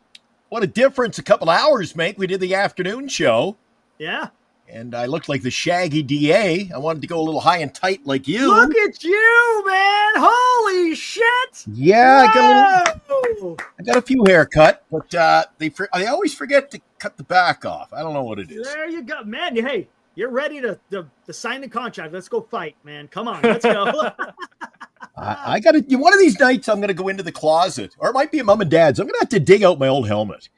what a difference a couple hours make. We did the afternoon show. Yeah. And I looked like the Shaggy DA. I wanted to go a little high and tight like you. Look at you, man. Holy shit. Yeah, Whoa! I got a few haircut, but they always forget to cut the back off. I don't know what it is. There you go, man. Hey, you're ready to sign the contract. Let's go fight, man. Come on, let's go. I got to. One of these nights, I'm going to go into the closet, or it might be a mom and dad's. I'm going to have to dig out my old helmet.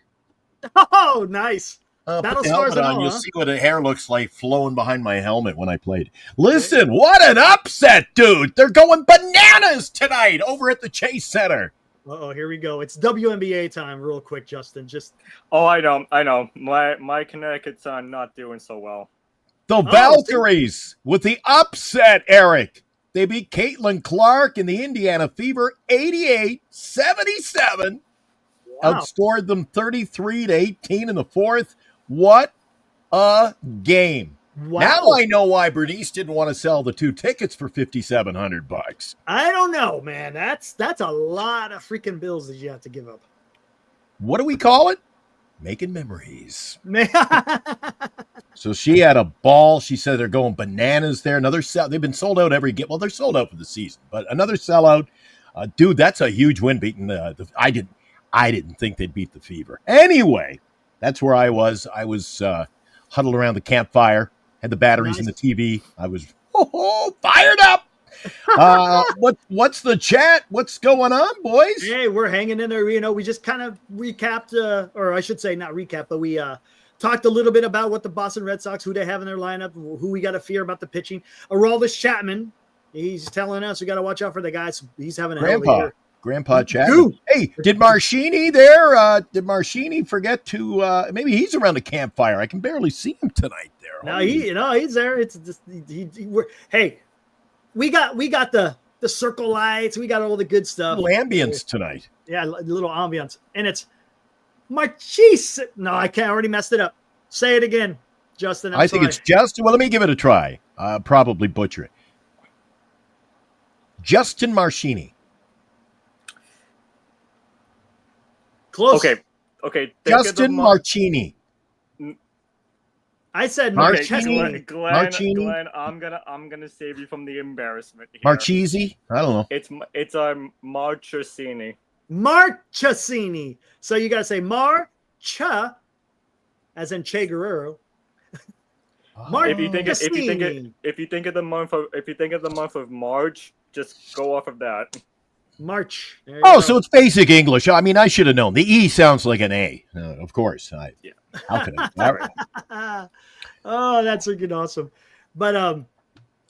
Oh, nice. Put Battle the scars helmet and on. all, You'll huh? see what the hair looks like flowing behind my helmet when I played. Listen, what an upset, dude! They're going bananas tonight over at the Chase Center. Uh-oh, here we go. It's WNBA time, real quick, Justin. Just Oh, I know. My Connecticut's not doing so well. The Valkyries with the upset, Eric. They beat Caitlin Clark and the Indiana Fever 88-77. wow. Outscored them 33-18 in the fourth. What a game. Wow. Now I know why Bernice didn't want to sell the 2 tickets for $5,700. I don't know, man. That's a lot of freaking bills that you have to give up. What do we call it? Making memories. Man. So she had a ball. She said they're going bananas there. Another sell. They've been sold out every game. Well, they're sold out for the season, but another sellout. Dude, that's a huge win beating I didn't think they'd beat the Fever. Anyway, that's where I was. I was huddled around the campfire, had the batteries in the TV. I was fired up. What's the chat? What's going on, boys? Hey, we're hanging in there. You know, we just kind of recapped, or I should say not recap, but we talked a little bit about what the Boston Red Sox, who they have in their lineup, who we got to fear about the pitching. Aroldis Chapman, he's telling us we got to watch out for the guys. He's having a hell of a year. Grandpa Chapman. Hey, did Marchini there? Did Marchini forget to? Maybe he's around the campfire. I can barely see him tonight there. No, he's there. It's just hey, we got the circle lights. We got all the good stuff. Little ambience tonight. Yeah, a little ambience, and it's Marchese. No, I can't. I already messed it up. Say it again, Justin. I think it's Justin. Well, let me give it a try. Probably butcher it. Justin Marchini. Close. Okay. Justin Marchini. I said Marchini. Glenn, I'm gonna save you from the embarrassment here. Marchese? I don't know. It's Marchesini. Marchesini. So you gotta say Marcha, as in Che Guerrero. If you think of the month of March, just go off of that. March. Oh, so it's basic English. I mean, I should have known. The E sounds like an A. Of course. Yeah. How could I? All right. Oh, that's freaking awesome. But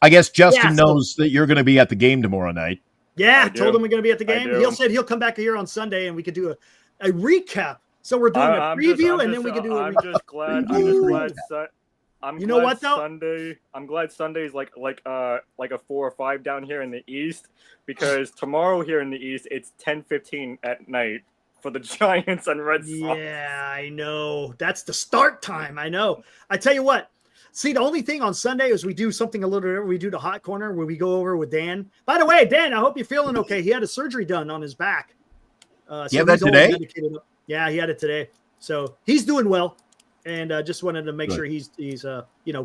I guess Justin knows that you're going to be at the game tomorrow night. Yeah, told him we're going to be at the game. I do. He said he'll come back here on Sunday and we could do a recap So we're doing a I'm preview, just, and then we can do a I'm recap. just glad. Preview. I'm just glad. I'm You glad know what, though? Sunday. I'm glad Sunday's like a 4 or 5 down here in the East, because tomorrow here in the East it's 10:15 at night for the Giants and Red Sox. Yeah, I know. That's the start time. I know. I tell you what. See, the only thing on Sunday is we do something a little different. We do the hot corner where we go over with Dan. By the way, Dan, I hope you're feeling okay. He had a surgery done on his back. So You have that he's all today? medicated up. Yeah, he had it today. So he's doing well. And just wanted to make Good. sure he's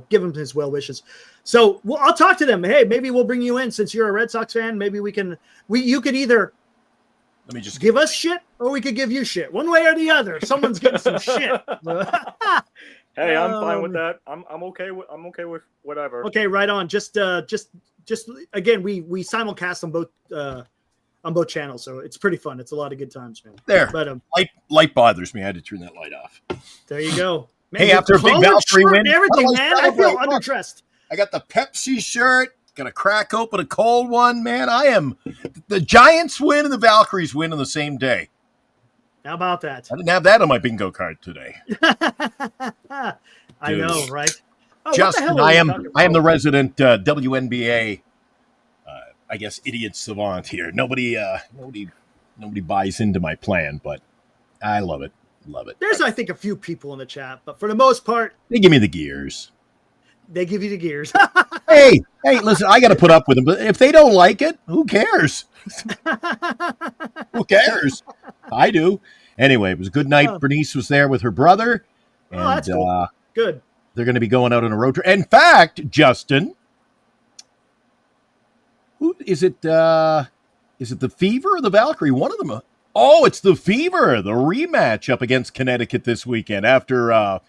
give him his well wishes. So I'll talk to them. Hey, maybe we'll bring you in since you're a Red Sox fan. Maybe you could either Let me just give us shit or we could give you shit. One way or the other. Someone's getting some shit. Hey, I'm fine with that. I'm okay with whatever. Okay, right on. Just again, we simulcast on both channels, so it's pretty fun. It's a lot of good times, man. there. But Light bothers me. I had to turn that light off. there you go. Man, Hey, your after a big collared Valkyrie shirt win, and everything, how do I man. I feel celebrate? Look. underdressed. I got the Pepsi shirt. Gonna crack open a cold one, man. I am the Giants win and the Valkyries win on the same day. How about that? I didn't have that on my bingo card today. I know, right? Oh, what the Justin, hell are I we am talking I am the about? resident WNBA, I guess, idiot savant here. Nobody buys into my plan, but I love it. Love it. There's, I think, a few people in the chat, but for the most part, They give me the gears. they give you the gears. Hey, listen, I got to put up with them, but if they don't like it, who cares? Who cares? I do. Anyway, it was a good night. Oh. Bernice was there with her brother, and Oh, that's cool. Good. they're going to be going out on a road trip. In fact, Justin, who is it? Is it the Fever or the Valkyrie? One of them. Oh, it's the Fever. The rematch up against Connecticut this weekend. After, are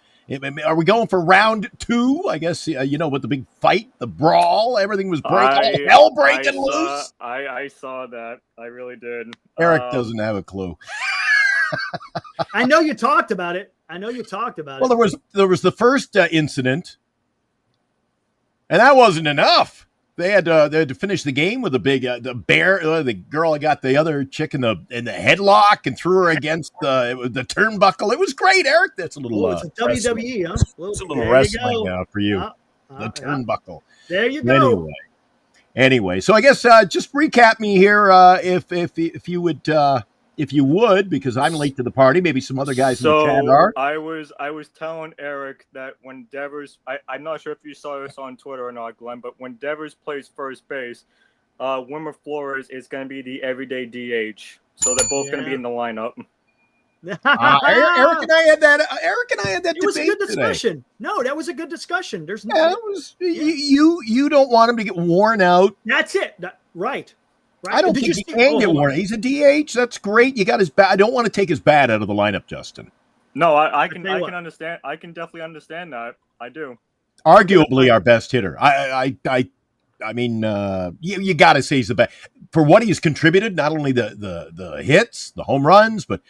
we going for round 2? I guess with the big fight, the brawl, everything was breaking, hell breaking loose. I saw that. I really did. Eric doesn't have a clue. I know you talked about it. Well, there was the first incident, and that wasn't enough. They had to finish the game with a big the girl that got the other chick in the headlock and threw her against the turnbuckle. It was great, Eric. That's a little. It's a WWE, huh? It's a little There wrestling for you. The yeah. turnbuckle. There you go. Anyway, so I guess just recap me here, if you would, because I'm late to the party. Maybe some other guys in the chat are. I was telling Eric that when Devers, I'm not sure if you saw this on Twitter or not, Glenn, but when Devers plays first base, Wilmer Flores is going to be the everyday DH. So they're both going to be in the lineup. Eric and I had that. It was a debate good discussion. today. No, that was a good discussion. There's no. Yeah, it was. You don't want him to get worn out. That's it. Right. I don't think he can get worn out. He's a DH. That's great. You got his bat. I don't want to take his bat out of the lineup, Justin. No, I can understand. I can definitely understand that. I do. Arguably our best hitter. I mean, you got to say he's the best for what he's contributed. Not only the hits, the home runs, but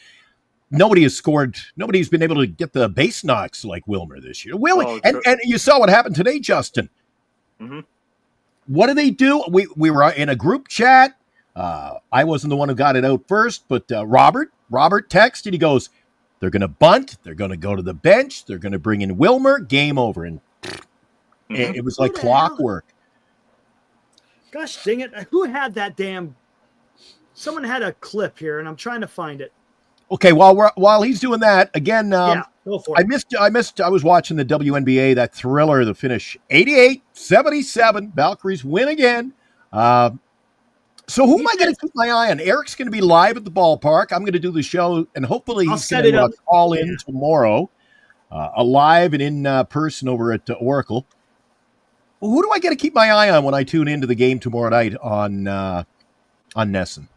nobody's been able to get the base knocks like Wilmer this year. And you saw what happened today, Justin. Mm-hmm. What do they do? We were in a group chat. I wasn't the one who got it out first, but Robert texted. He goes, they're going to bunt. They're going to go to the bench. They're going to bring in Wilmer. Game over. And it was like clockwork. Gosh dang it. Who had that damn... Someone had a clip here, and I'm trying to find it. Okay, while he's doing that, again, go for it. I missed. I was watching the WNBA, that thriller, the finish, 88-77. Valkyries win again. So who am I going to keep my eye on? Eric's going to be live at the ballpark. I'm going to do the show, and hopefully he's going to call in tomorrow, live and in person over at Oracle. Well, who do I get to keep my eye on when I tune into the game tomorrow night on Nesson?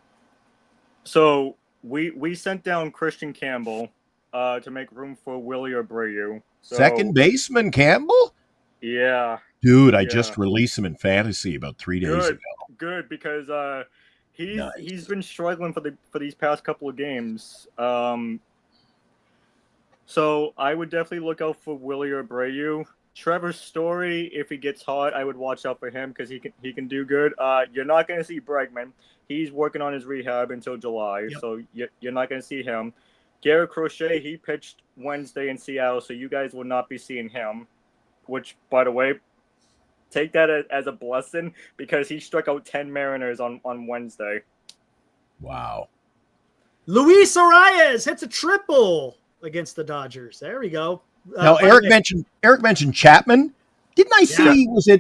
So we sent down Christian Campbell to make room for Willie Abreu. So, second baseman Campbell? Yeah. Dude, I just released him in fantasy about 3 days ago. Good, because he's been struggling for these past couple of games. So I would definitely look out for Willie Abreu. Trevor Story, if he gets hot, I would watch out for him because he can do good. You're not going to see Bregman. He's working on his rehab until July, so you're not going to see him. Garrett Crochet, he pitched Wednesday in Seattle, so you guys will not be seeing him. Which, by the way, take that as a blessing because he struck out 10 Mariners on Wednesday. Wow. Luis Arias hits a triple against the Dodgers. There we go. Now Eric mentioned Chapman. Didn't I see? Yeah.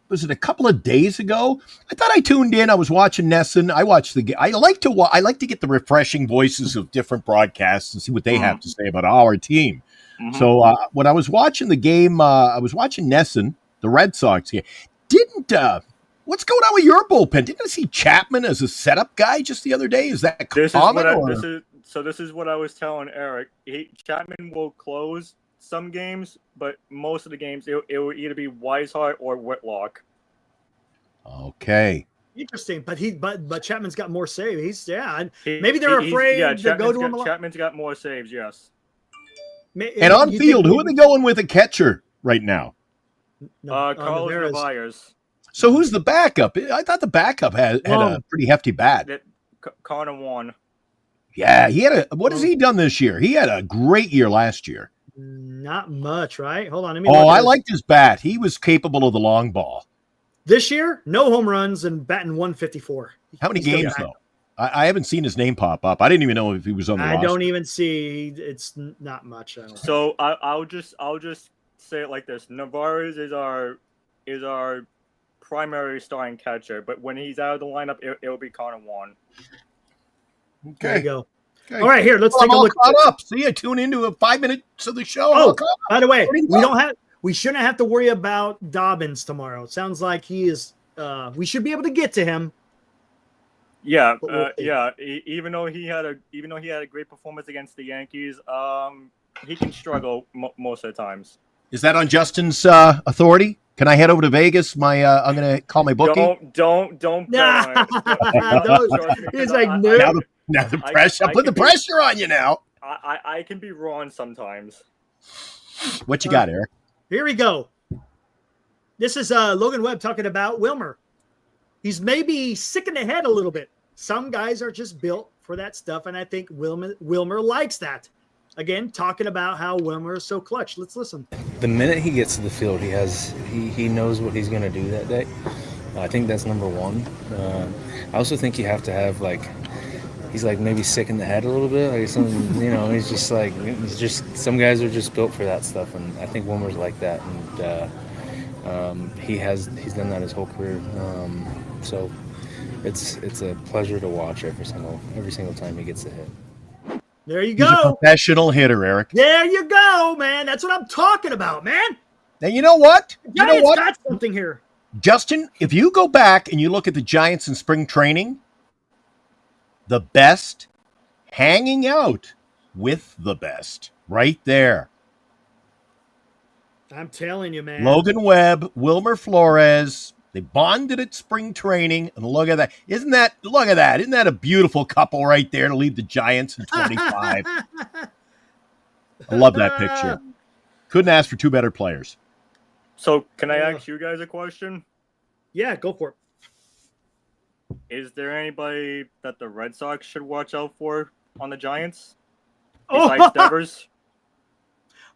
Was it a couple of days ago? I thought I tuned in. I was watching Nesson. I watched the game. I like to get the refreshing voices of different broadcasts and see what they have to say about our team. Mm-hmm. So when I was watching the game, I was watching Nesson, the Red Sox game. What's going on with your bullpen? Didn't I see Chapman as a setup guy just the other day? Is that common? This is what I was telling Eric. Chapman will close some games, but most of the games it will either be Weishart or Whitlock. Okay. Interesting, but Chapman's got more saves. Maybe they're afraid to go to him a lot. Chapman's got more saves, yes. And on field, who are they going with a catcher right now? Carlos Narvaez. So who's the backup? I thought the backup had a pretty hefty bat. Connor won. Yeah, what has he done this year? He had a great year last year. Not much, right? Hold on. I liked his bat. He was capable of the long ball. This year, no home runs and batting 154. How many games, though? I haven't seen his name pop up. I didn't even know if he was on the roster. I don't even see. It's not much. So I'll just say it like this: Narvaez is our primary starting catcher, but when he's out of the lineup, it'll be Connor Won. Okay. There you go. Okay. All right, here, let's take a look. Caught up. See, I tune into 5 minutes of the show. Oh, by the way, we shouldn't have to worry about Dobbins tomorrow. It sounds like he is. We should be able to get to him. Yeah, yeah. Even though he had a great performance against the Yankees, he can struggle most of the times. Is that on Justin's authority? Can I head over to Vegas? I'm going to call my bookie. Don't. He's like, no. Now the pressure. I put the pressure on you now. I can be wrong sometimes. What you got, Eric? Here we go. This is Logan Webb talking about Wilmer. He's maybe sick in the head a little bit. Some guys are just built for that stuff, and I think Wilmer likes that. Again, talking about how Wilmer is so clutch. Let's listen. The minute he gets to the field, he knows what he's going to do that day. I think that's number one. I also think you have to have he's maybe sick in the head a little bit. He's just some guys are just built for that stuff, and I think Wilmer's like that. And he's done that his whole career. So it's a pleasure to watch every single time he gets a hit. There you go. He's a professional hitter, Eric. There you go, man. That's what I'm talking about, man. Now, you know what? Giants got something here. Justin, if you go back and you look at the Giants in spring training, the best hanging out with the best right there. I'm telling you, man. Logan Webb, Wilmer Flores, they bonded at spring training, and look at that. Isn't that a beautiful couple right there to lead the Giants in 25? I love that picture. Couldn't ask for two better players. So can I ask you guys a question? Yeah, go for it. Is there anybody that the Red Sox should watch out for on the Giants besides Devers?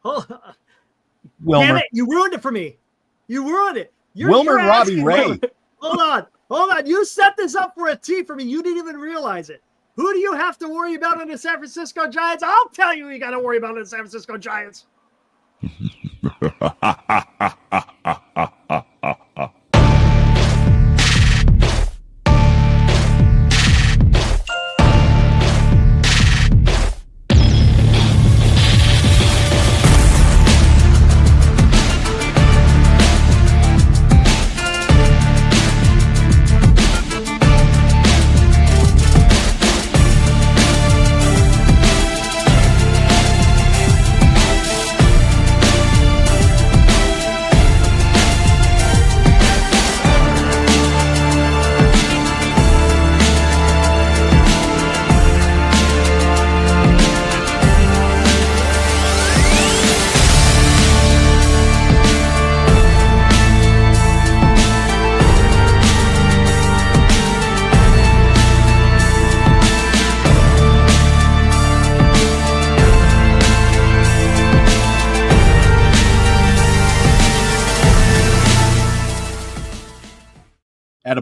Wilmer. Damn it, you ruined it for me. You ruined it. Wilmer and Robbie Ray. Hold on. You set this up for a T for me. You didn't even realize it. Who do you have to worry about in the San Francisco Giants? I'll tell you who you got to worry about in the San Francisco Giants.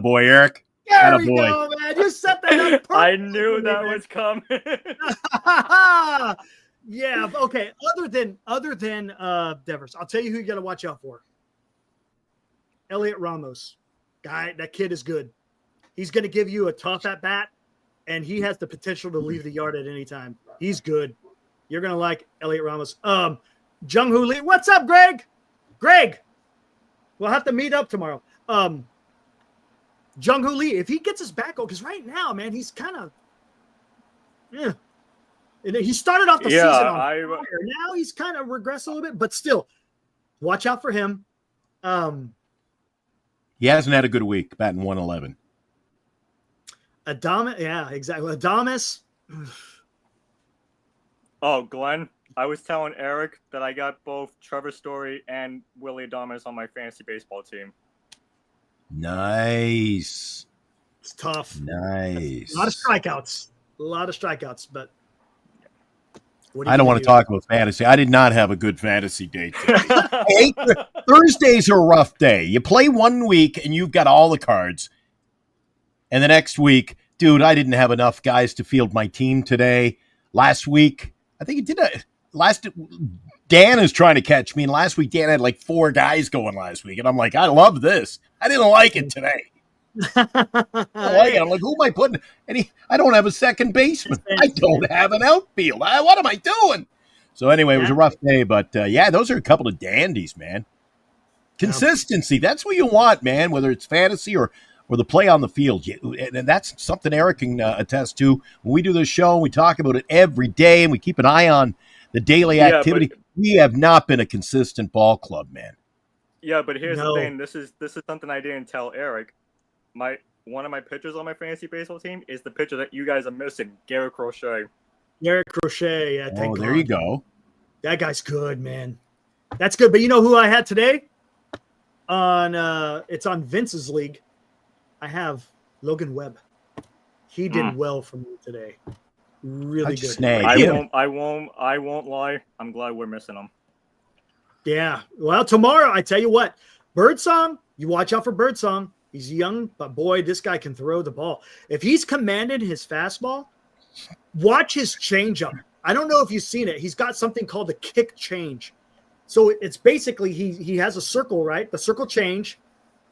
Attaboy, Eric. There we Attaboy. go, man. You set that up perfectly. I knew that man. was coming. Yeah. Okay. Other than Devers, I'll tell you who you got to watch out for. Elliot Ramos, guy. That kid is good. He's going to give you a tough at bat, and he has the potential to leave the yard at any time. He's good. You're going to like Elliot Ramos. Jung-Hoo Lee. What's up, Greg? Greg, we'll have to meet up tomorrow. Jung-Hoo Lee, if he gets his back on, because right now, man, he's kind of, yeah. He started off the season on fire. Now he's kind of regressed a little bit, but still, watch out for him. He hasn't had a good week, batting 111. Adames, yeah, exactly. Adames. Oh, Glenn, I was telling Eric that I got both Trevor Story and Willie Adames on my fantasy baseball team. Nice. It's tough. Nice. A lot of strikeouts, but I don't want to talk about fantasy. I did not have a good fantasy day today. Hey, Thursdays are a rough day. You play 1 week and you've got all the cards. And the next week, dude, I didn't have enough guys to field my team today. Last week, I think Dan is trying to catch me. And last week, Dan had like 4 guys going last week. And I'm like, I love this. I didn't like it today. I'm like, who am I putting? I don't have a second baseman. I don't have an outfield. What am I doing? So anyway, it was a rough day. But yeah, those are a couple of dandies, man. Consistency. That's what you want, man, whether it's fantasy or the play on the field. And that's something Eric can attest to. When we do this show, we talk about it every day, and we keep an eye on the daily activity. We have not been a consistent ball club, man. Yeah, but here's the thing. This is something I didn't tell Eric. One of my pitchers on my fantasy baseball team is the pitcher that you guys are missing, Garrett Crochet. Garrett Crochet, yeah. Thank God. There you go. That guy's good, man. That's good. But you know who I had today? It's on Vince's league. I have Logan Webb. He did well for me today. Really good. I won't lie. I'm glad we're missing him. Yeah. Well, tomorrow, I tell you what, Birdsong, you watch out for Birdsong. He's young, but boy, this guy can throw the ball. If he's commanded his fastball, watch his changeup. I don't know if you've seen it. He's got something called the kick change. So it's basically he has a circle, right? The circle change,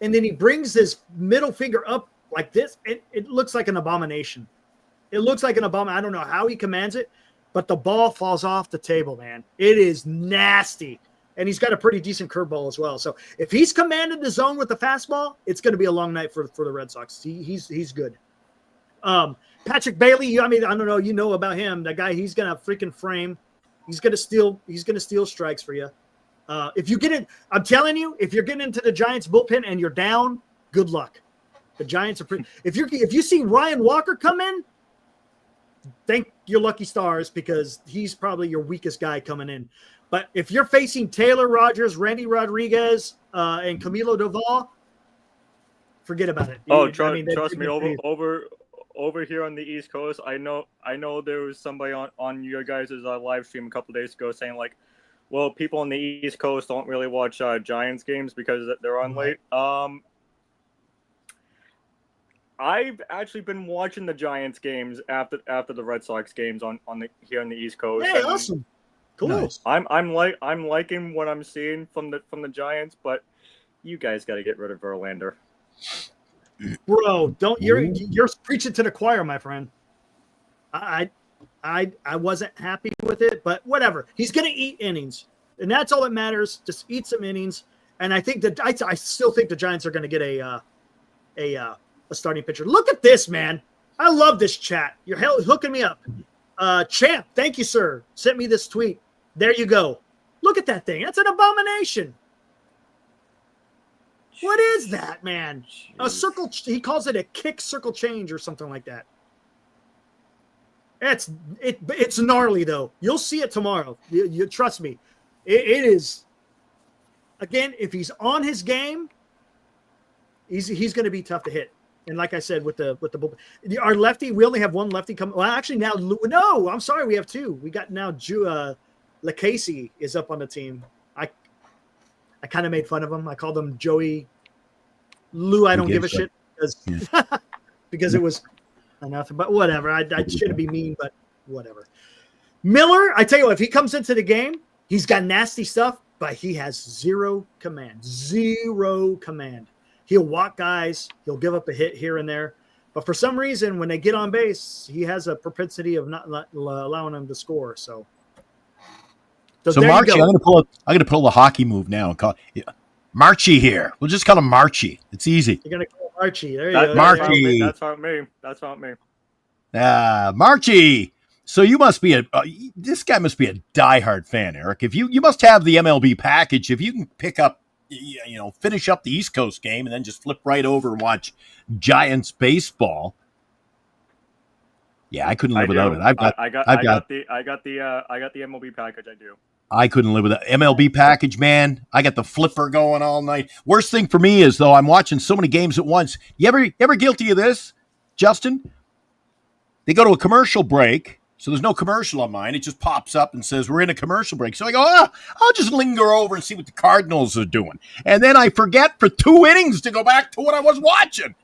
and then he brings his middle finger up like this. It looks like an abomination. It looks like an abomination. I don't know how he commands it, but the ball falls off the table, man. It is nasty. And he's got a pretty decent curveball as well. So if he's commanded the zone with the fastball, it's going to be a long night for the Red Sox. He's good. Patrick Bailey, I don't know, you know about him. That guy, he's going to freaking frame. He's going to steal strikes for you. If you get in, I'm telling you, if you're getting into the Giants bullpen and you're down, good luck. The Giants are pretty. If you see Ryan Walker come in, thank your lucky stars, because he's probably your weakest guy coming in. But if you're facing Taylor Rogers, Randy Rodriguez, and Camilo Doval, forget about it. Trust me. Over here on the East Coast, I know there was somebody on your guys' live stream a couple days ago saying like, well, people on the East Coast don't really watch Giants games because they're on late. I've actually been watching the Giants games after the Red Sox games here on the East Coast. Hey, awesome. Cool. Nice. I'm liking what I'm seeing from the Giants, but you guys got to get rid of Verlander. Bro, you're preaching to the choir, my friend. I wasn't happy with it, but whatever. He's gonna eat innings, and that's all that matters. Just eat some innings, and I think I still think the Giants are gonna get a starting pitcher. Look at this, man. I love this chat. You're hooking me up. Champ, thank you, sir. Sent me this tweet. There you go. Look at that thing. That's an abomination. What is that, man? A circle. He calls it a kick circle change or something like that. It's gnarly though. You'll see it tomorrow. You trust me. It is. Again, if he's on his game, he's going to be tough to hit. And like I said, with the bullpen, our lefty, we only have one lefty coming. Well, actually now, no, I'm sorry, we have two. We got now LaCasey is up on the team. I kind of made fun of him. I called him Joey Lou. I don't give a shit because it was nothing. But whatever. I shouldn't be mean, but whatever. Miller, I tell you what, if he comes into the game, he's got nasty stuff, but he has zero command. Zero command. He'll walk guys. He'll give up a hit here and there. But for some reason, when they get on base, he has a propensity of not allowing them to score. So Marchie, I'm gonna pull the hockey move now and call Marchie here. We'll just call him Marchie. It's easy. You're gonna call Marchie. There you go. Marchie. That's not me. That's not me. Marchie. So you must be this guy must be a diehard fan, Eric. If you must have the MLB package. If you can pick up, finish up the East Coast game and then just flip right over and watch Giants baseball. Yeah, I couldn't live without it. I got the MLB package. I do. I couldn't live without MLB package, man. I got the flipper going all night. Worst thing for me is though I'm watching so many games at once. You ever guilty of this, Justin? They go to a commercial break. So there's no commercial on mine. It just pops up and says, we're in a commercial break. So I go, I'll just linger over and see what the Cardinals are doing. And then I forget for 2 innings to go back to what I was watching.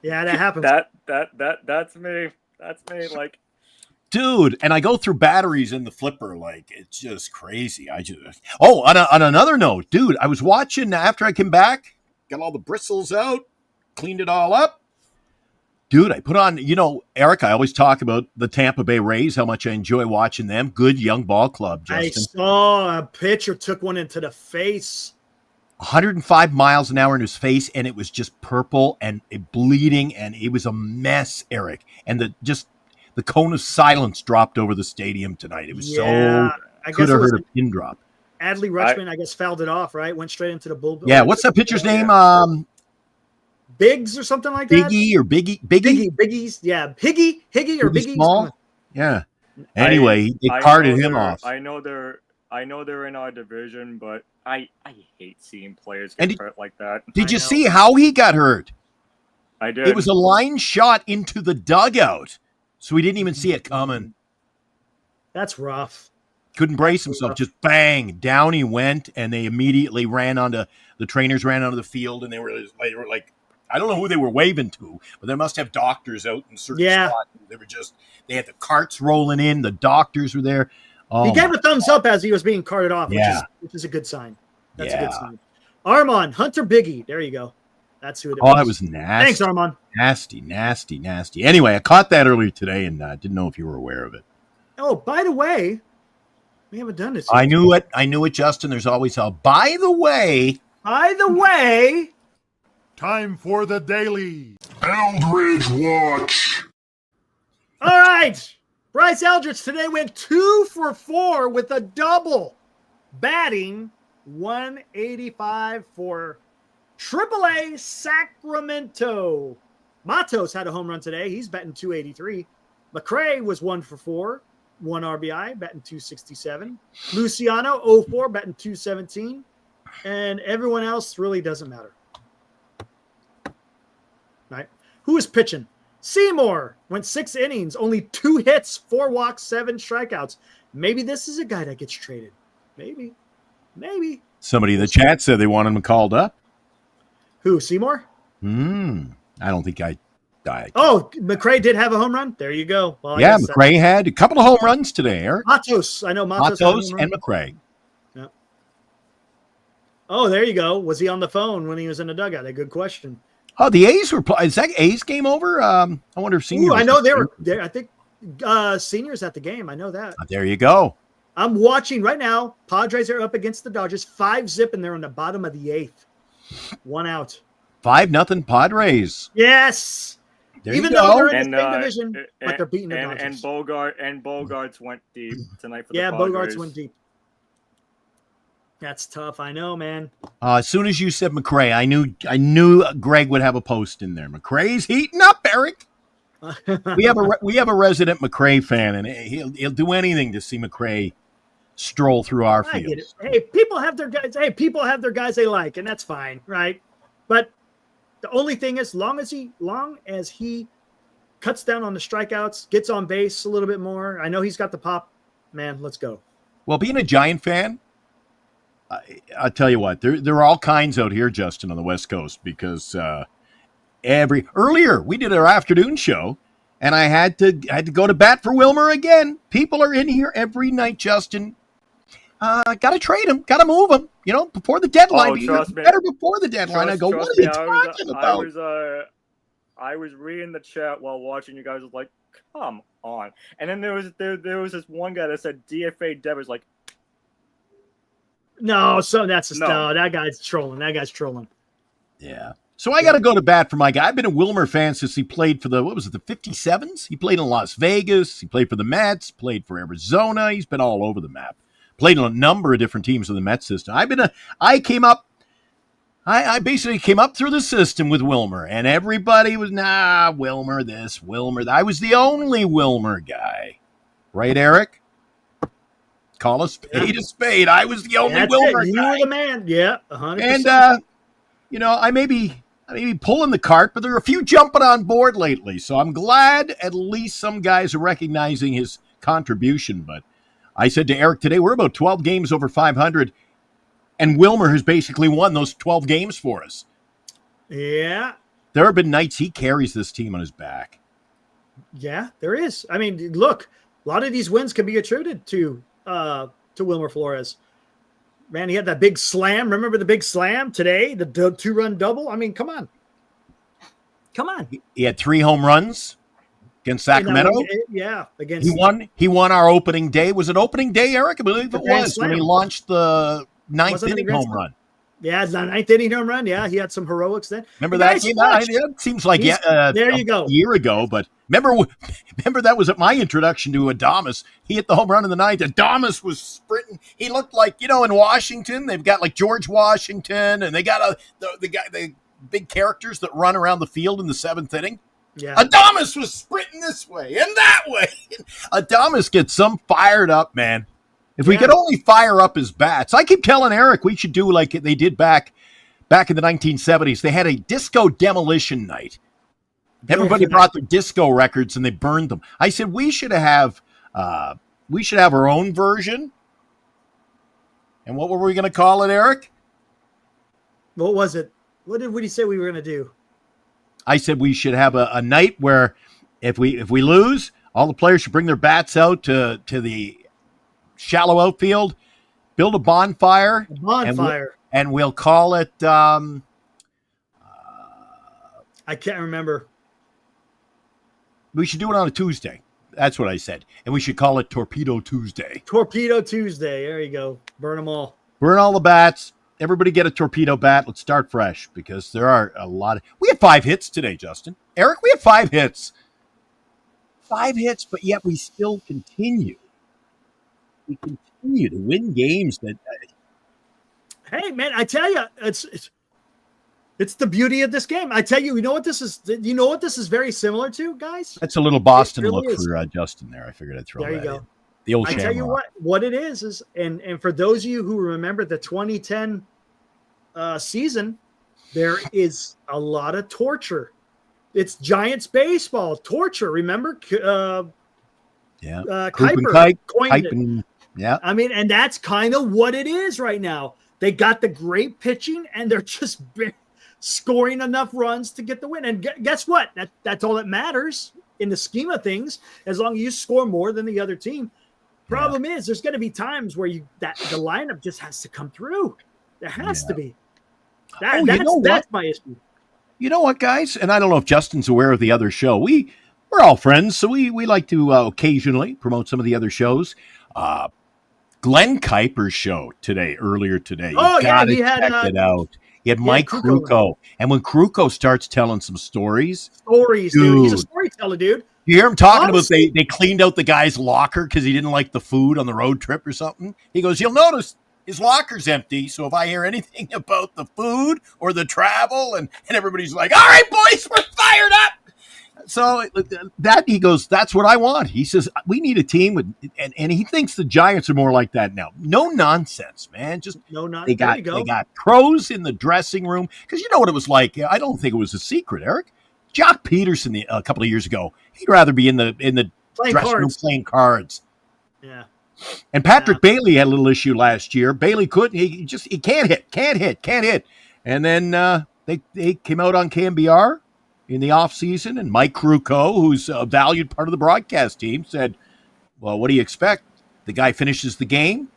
Yeah, that happens. That's me. That's me. Like, dude, and I go through batteries in the flipper. Like, it's just crazy. On another note, dude, I was watching after I came back, got all the bristles out, cleaned it all up. Dude, I put on, Eric, I always talk about the Tampa Bay Rays, how much I enjoy watching them. Good young ball club, Justin. I saw a pitcher took one into the face. 105 miles an hour in his face, and it was just purple and bleeding, and it was a mess, Eric. And the cone of silence dropped over the stadium tonight. It was could have heard a pin drop. Adley Rutschman, I guess, fouled it off, right? Went straight into the bullpen. Yeah, what's that pitcher's name? Biggs or something like that? Biggies. Yeah, Higgy or Biggie. Small? Yeah. Anyway, they carted him off. I know they're in our division, but I hate seeing players get hurt like that. Did you see how he got hurt? I did. It was a line shot into the dugout, so he didn't even see it coming. That's rough. Couldn't brace himself. Just bang, down he went, and they immediately the trainers ran onto the field, and they were like, I don't know who they were waving to, but they must have doctors out in certain spots. They had the carts rolling in. The doctors were there. Oh, he gave a thumbs up as he was being carted off, which is a good sign. That's a good sign. Armand, Hunter Biggie. There you go. That's who it was. Oh, that was nasty. Thanks, Armand. Nasty. Anyway, I caught that earlier today and didn't know if you were aware of it. Oh, by the way, we haven't done this yet. I knew it, Justin. There's always a by the way. Time for the daily Eldridge Watch. All right. Bryce Eldridge today went 2 for 4 with a double, batting 185 for AAA Sacramento. Matos had a home run today. He's batting 283. McRae was 1 for 4, 1 RBI, batting 267. Luciano 0-4, batting 217. And everyone else really doesn't matter. Right? Who is pitching? Seymour went 6 innings, only 2 hits, 4 walks, 7 strikeouts. Maybe this is a guy that gets traded. Maybe. Somebody in the chat said they want him called up. Who, Seymour? I don't think I. Oh, McRae did have a home run. There you go. Well, McRae had a couple of home runs today, Eric. Matos. I know Matos and McRae. Yeah. Oh, there you go. Was he on the phone when he was in the dugout? A good question. Oh, the A's were playing. Is that A's game over? I wonder if Senior. I know they were there. I think Senior's at the game. I know that. There you go. I'm watching right now. Padres are up against the Dodgers. 5-0, and they're on the bottom of the 8th. 1 out. 5-0 Padres. Yes. Even though they're in the same division, but they're beating the Dodgers. And Bogarts went deep tonight for the Padres. Bogarts went deep. That's tough. I know, man. As soon as you said McRae, I knew Greg would have a post in there. McRae's heating up, Eric. we have a resident McRae fan, and he'll do anything to see McRae stroll through our field. Get it. Hey, people have their guys. Hey, people have their guys they like, and that's fine, right? But the only thing is, long as he cuts down on the strikeouts, gets on base a little bit more. I know he's got the pop. Man, let's go. Well, being a Giant fan, I'll tell you what, there are all kinds out here, Justin, on the West Coast, because Earlier we did our afternoon show, and I had to go to bat for Wilmer again. People are in here every night, Justin. Got to trade him, got to move him. Before the deadline. Trust me. Better before the deadline. I go, what are you talking about? I was reading the chat while watching you guys. Was like, come on. And then there was this one guy that said DFA Devers. Like, no, so that's No. that guy's trolling. Yeah. So I got to go to bat for my guy. I've been a Wilmer fan since he played for the 57s? He played in Las Vegas. He played for the Mets, played for Arizona. He's been all over the map. Played on a number of different teams in the Mets system. I basically came up through the system with Wilmer, and everybody was, Wilmer this, Wilmer that. I was the only Wilmer guy. Right, Eric? Call a spade a spade. I was the only Wilmer guy. You were the man. Yeah, 100%. And, I may be pulling the cart, but there are a few jumping on board lately. So I'm glad at least some guys are recognizing his contribution. But I said to Eric today, we're about 12 games over 500, and Wilmer has basically won those 12 games for us. Yeah. There have been nights he carries this team on his back. Yeah, there is. I mean, look, a lot of these wins can be attributed to Wilmer Flores. Man, he had that big slam. Remember the big slam today? The 2-run double? I mean, come on. He had 3 home runs against Sacramento. Against He won our opening day. Was it opening day, Eric? I believe it was when he launched the 9th inning home run. Yeah, it's the 9th inning home run. Yeah, he had some heroics then. Remember that game? It seems like there you go. A year ago, but remember that was at my introduction to Adames. He hit the home run in the 9th. Adames was sprinting. He looked like, in Washington, they've got like George Washington, and they got the big characters that run around the field in the 7th inning. Yeah. Adames was sprinting this way and that way. Adames gets some fired up, man. If we could only fire up his bats. I keep telling Eric we should do like they did back in the 1970s. They had a disco demolition night. Everybody brought their disco records and they burned them. I said we should have our own version. And what were we going to call it, Eric? What was it? What did he say we were going to do? I said we should have a night where if we lose, all the players should bring their bats out to the shallow outfield, build a bonfire. And we'll call it I can't remember. We should do it on a Tuesday. That's what I said. And we should call it Torpedo Tuesday. Torpedo Tuesday. There you go. Burn them all. Burn all the bats. Everybody get a torpedo bat. Let's start fresh because there are a lot of... We had 5 hits today, Justin. Eric, we had 5 hits. 5 hits, but yet we still continue. We continue to win games that... Hey, man, I tell you, it's the beauty of this game. I tell you, you know what this is? You know what this is very similar to, guys? That's a little Boston really look is. for Justin there. I figured I'd throw there that you go. in. The old I tell you Shamrock. what it is, and for those of you who remember the 2010 season, there is a lot of torture. It's Giants baseball torture. Remember? Kuiper coined it. Yeah. I mean, and that's kind of what it is right now. They got the great pitching, and they're just scoring enough runs to get the win. And guess what? That's all that matters in the scheme of things, as long as you score more than the other team. Problem is, there's going to be times where the lineup just has to come through. There has to be. That's my issue. You know what, guys? And I don't know if Justin's aware of the other show. We're all friends, so we like to occasionally promote some of the other shows. Glenn Kuiper's show earlier today. Oh, yeah, he had check it out. He had Mike Krukow. And when Krukow starts telling some stories, dude. He's a storyteller, dude. You hear him talking about they cleaned out the guy's locker because he didn't like the food on the road trip or something? He goes, you'll notice his locker's empty, so if I hear anything about the food or the travel, and everybody's like, all right, boys, we're fired up. So he goes, that's what I want. He says, we need a team with, and he thinks the Giants are more like that now. No nonsense, man. Just no nonsense. They got pros in the dressing room. Because you know what it was like. I don't think it was a secret, Eric. Jock Peterson a couple of years ago, he'd rather be in the dressing room playing cards. Yeah. And Patrick Bailey had a little issue last year. Bailey couldn't. He can't hit. And then they came out on KMBR. in the offseason, and Mike Krukow, who's a valued part of the broadcast team, said, well, what do you expect? The guy finishes the game,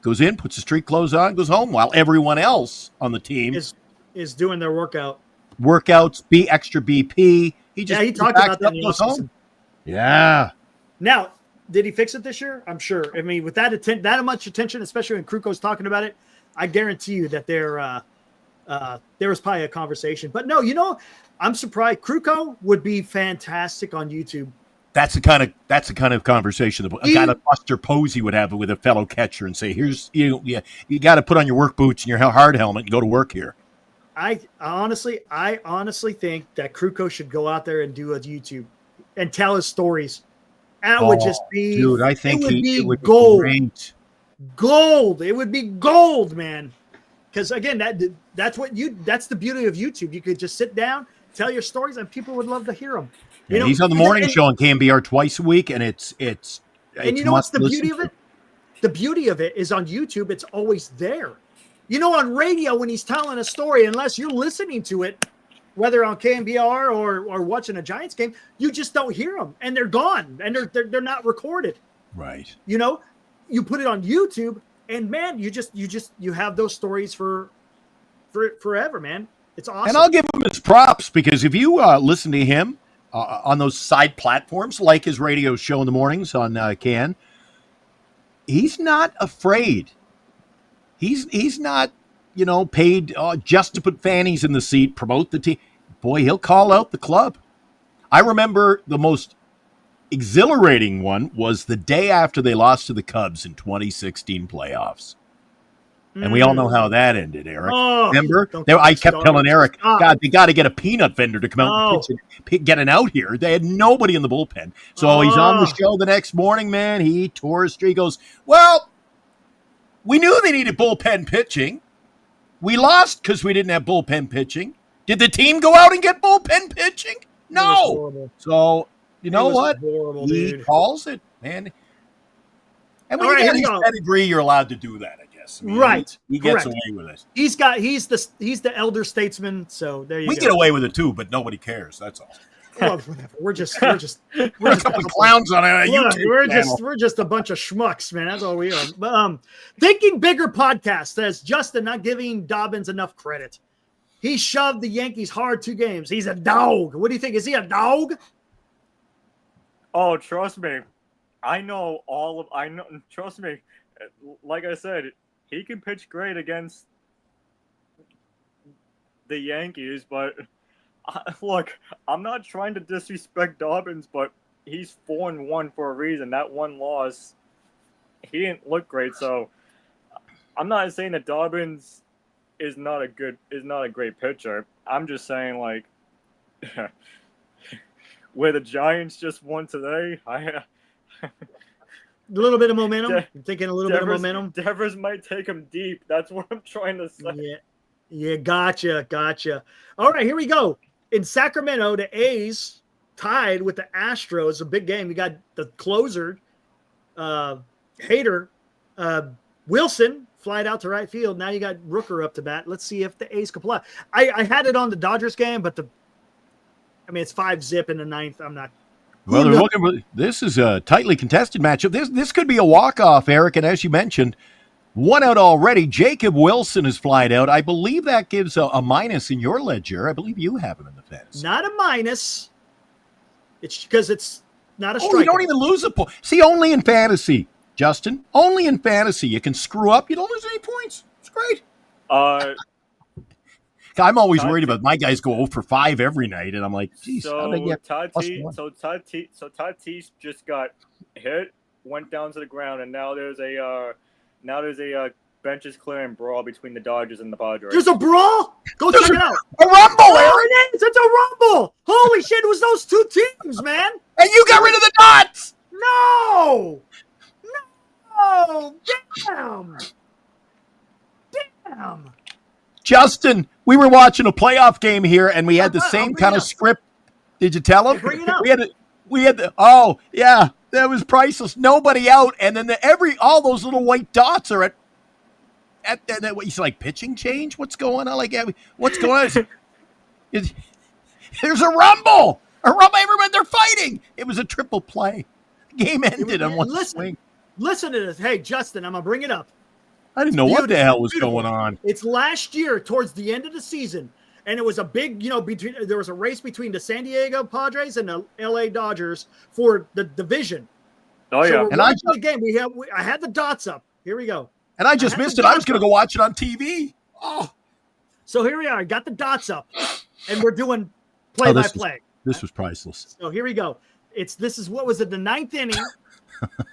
goes in, puts his street clothes on, goes home, while everyone else on the team is doing their workouts, extra BP. He talked about that in the goes offseason. home. Yeah. Now, did he fix it this year? I'm sure. I mean, with that much attention, especially when Krukow's talking about it, I guarantee you that there was probably a conversation. But no, I'm surprised. Krukow would be fantastic on YouTube. That's the kind of conversation that a guy like Buster Posey would have with a fellow catcher and say, "Here's you got to put on your work boots and your hard helmet and go to work here." I honestly think that Krukow should go out there and do a YouTube and tell his stories. That would just be, dude. I think it would be gold. Gold. It would be gold, man. Because again, that's the beauty of YouTube. You could just sit down, tell your stories, and people would love to hear them. He's on the morning show on KMBR twice a week, and it's and you know what's the beauty of it? The beauty of it is on YouTube, it's always there. On radio, when he's telling a story, unless you're listening to it, whether on KMBR or watching a Giants game, you just don't hear them, and they're gone, and they're not recorded. Right. You put it on YouTube, and man, you have those stories for forever, man. It's awesome. And I'll give him his props, because if you listen to him on those side platforms, like his radio show in the mornings on CAN, he's not afraid. He's not, paid just to put fannies in the seat, promote the team. Boy, he'll call out the club. I remember the most exhilarating one was the day after they lost to the Cubs in 2016 playoffs. And we all know how that ended, Eric. Oh, remember? I kept telling Eric, God, they got to get a peanut vendor to come out and get an out here. They had nobody in the bullpen. So he's on the show the next morning, man. He tore his tree. He goes, well, we knew they needed bullpen pitching. We lost because we didn't have bullpen pitching. Did the team go out and get bullpen pitching? No. So, you know what? Horrible, he dude. calls it, man. And when you get his pedigree, you're allowed to do that, I guess. I mean, right. He gets away with it. He's the elder statesman, so there you go. We get away with it too, but nobody cares. That's all. Well, whatever. We're just a couple of clowns on a YouTube channel. We're just a bunch of schmucks, man. That's all we are. But, Thinking Bigger podcast says Justin not giving Dobbins enough credit. He shoved the Yankees hard 2 games. He's a dog. What do you think? Is he a dog? Oh, trust me. Trust me. Like I said, he can pitch great against the Yankees, but look, I'm not trying to disrespect Dobbins, but he's 4-1 for a reason. That one loss, he didn't look great. So I'm not saying that Dobbins is not a great pitcher. I'm just saying, like, where the Giants just won today, a little bit of momentum. I'm thinking a little bit of momentum. Devers might take him deep. That's what I'm trying to say. Yeah, gotcha. All right, here we go. In Sacramento, the A's tied with the Astros. A big game. You got the closer, Hader, Wilson flied out to right field. Now you got Rooker up to bat. Let's see if the A's can play. I had it on the Dodgers game, but it's 5-0 in the 9th. I'm not. Well, they're looking for. This is a tightly contested matchup. This could be a walk-off, Eric. And as you mentioned, one out already. Jacob Wilson has flied out. I believe that gives a minus in your ledger. I believe you have him in the fantasy. Not a minus. It's because it's not a strike. You don't even lose a point. See, only in fantasy, Justin. Only in fantasy. You can screw up. You don't lose any points. It's great. I'm always worried about my guys go 0 for 5 every night, and I'm like, geez, how did I get Tatis just got hit, went down to the ground, and now there's a benches clearing brawl between the Dodgers and the Padres. There's a brawl? Go check it out. A rumble, Aaron! It is. It's a rumble. Holy shit, it was those 2 teams, man. And you got rid of the Dots! No! Damn. Justin, we were watching a playoff game here, and we had the same kind of script. Did you tell him? Bring it up. We had that was priceless. Nobody out, and then all those little white dots are at he's like pitching change. What's going on? Like, what's going on? There's a rumble. A rumble. Everyone, they're fighting. It was a triple play. Game ended on one swing. Listen to this. Hey, Justin, I'm going to bring it up. I didn't know what the hell was going on. It's last year towards the end of the season, and it was a big, there was a race between the San Diego Padres and the LA Dodgers for the division. Oh, yeah. So And the game. I had the dots up. Here we go. And I just missed it. I was going to go watch it on TV. Oh. So here we are. I got the dots up, and we're doing play-by-play. This was priceless. So here we go. This is what was it? The 9th inning.